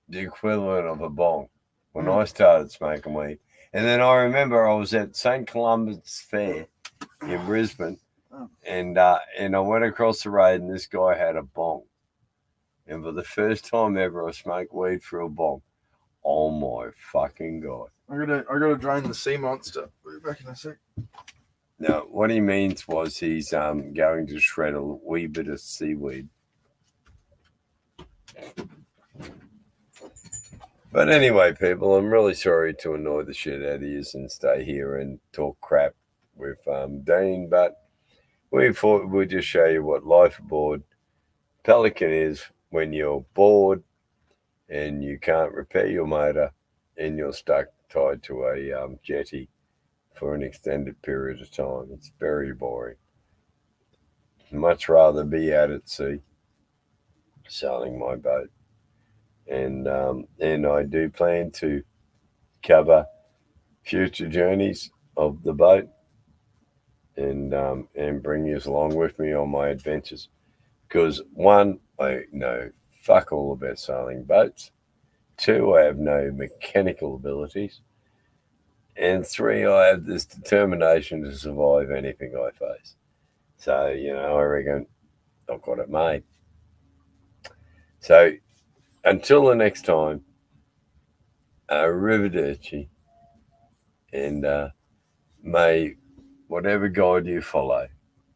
the equivalent of a bong when I started smoking weed. And then I remember I was at St. Columba's Fair in Brisbane and I went across the road and this guy had a bong. And for the first time ever, I smoked weed through a bong. Oh my fucking God. I gotta drain the sea monster. We'll be back in a sec. No, what he means was he's going to shred a wee bit of seaweed. But anyway, people, I'm really sorry to annoy the shit out of you and stay here and talk crap with Dean, but we thought we'd just show you what life aboard Pelican is when you're bored and you can't repair your motor and you're stuck tied to a jetty for an extended period of time. It's very boring. Much rather be out at sea sailing my boat. And I do plan to cover future journeys of the boat and bring you along with me on my adventures. Because 1, I know fuck all about sailing boats. 2, I have no mechanical abilities. And 3, I have this determination to survive anything I face. So, I reckon I've got it made. So, until the next time, arrivederci, and may whatever guide you follow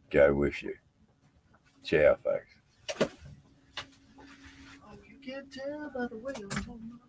go with you. Ciao, folks. You can't tell by the way I'm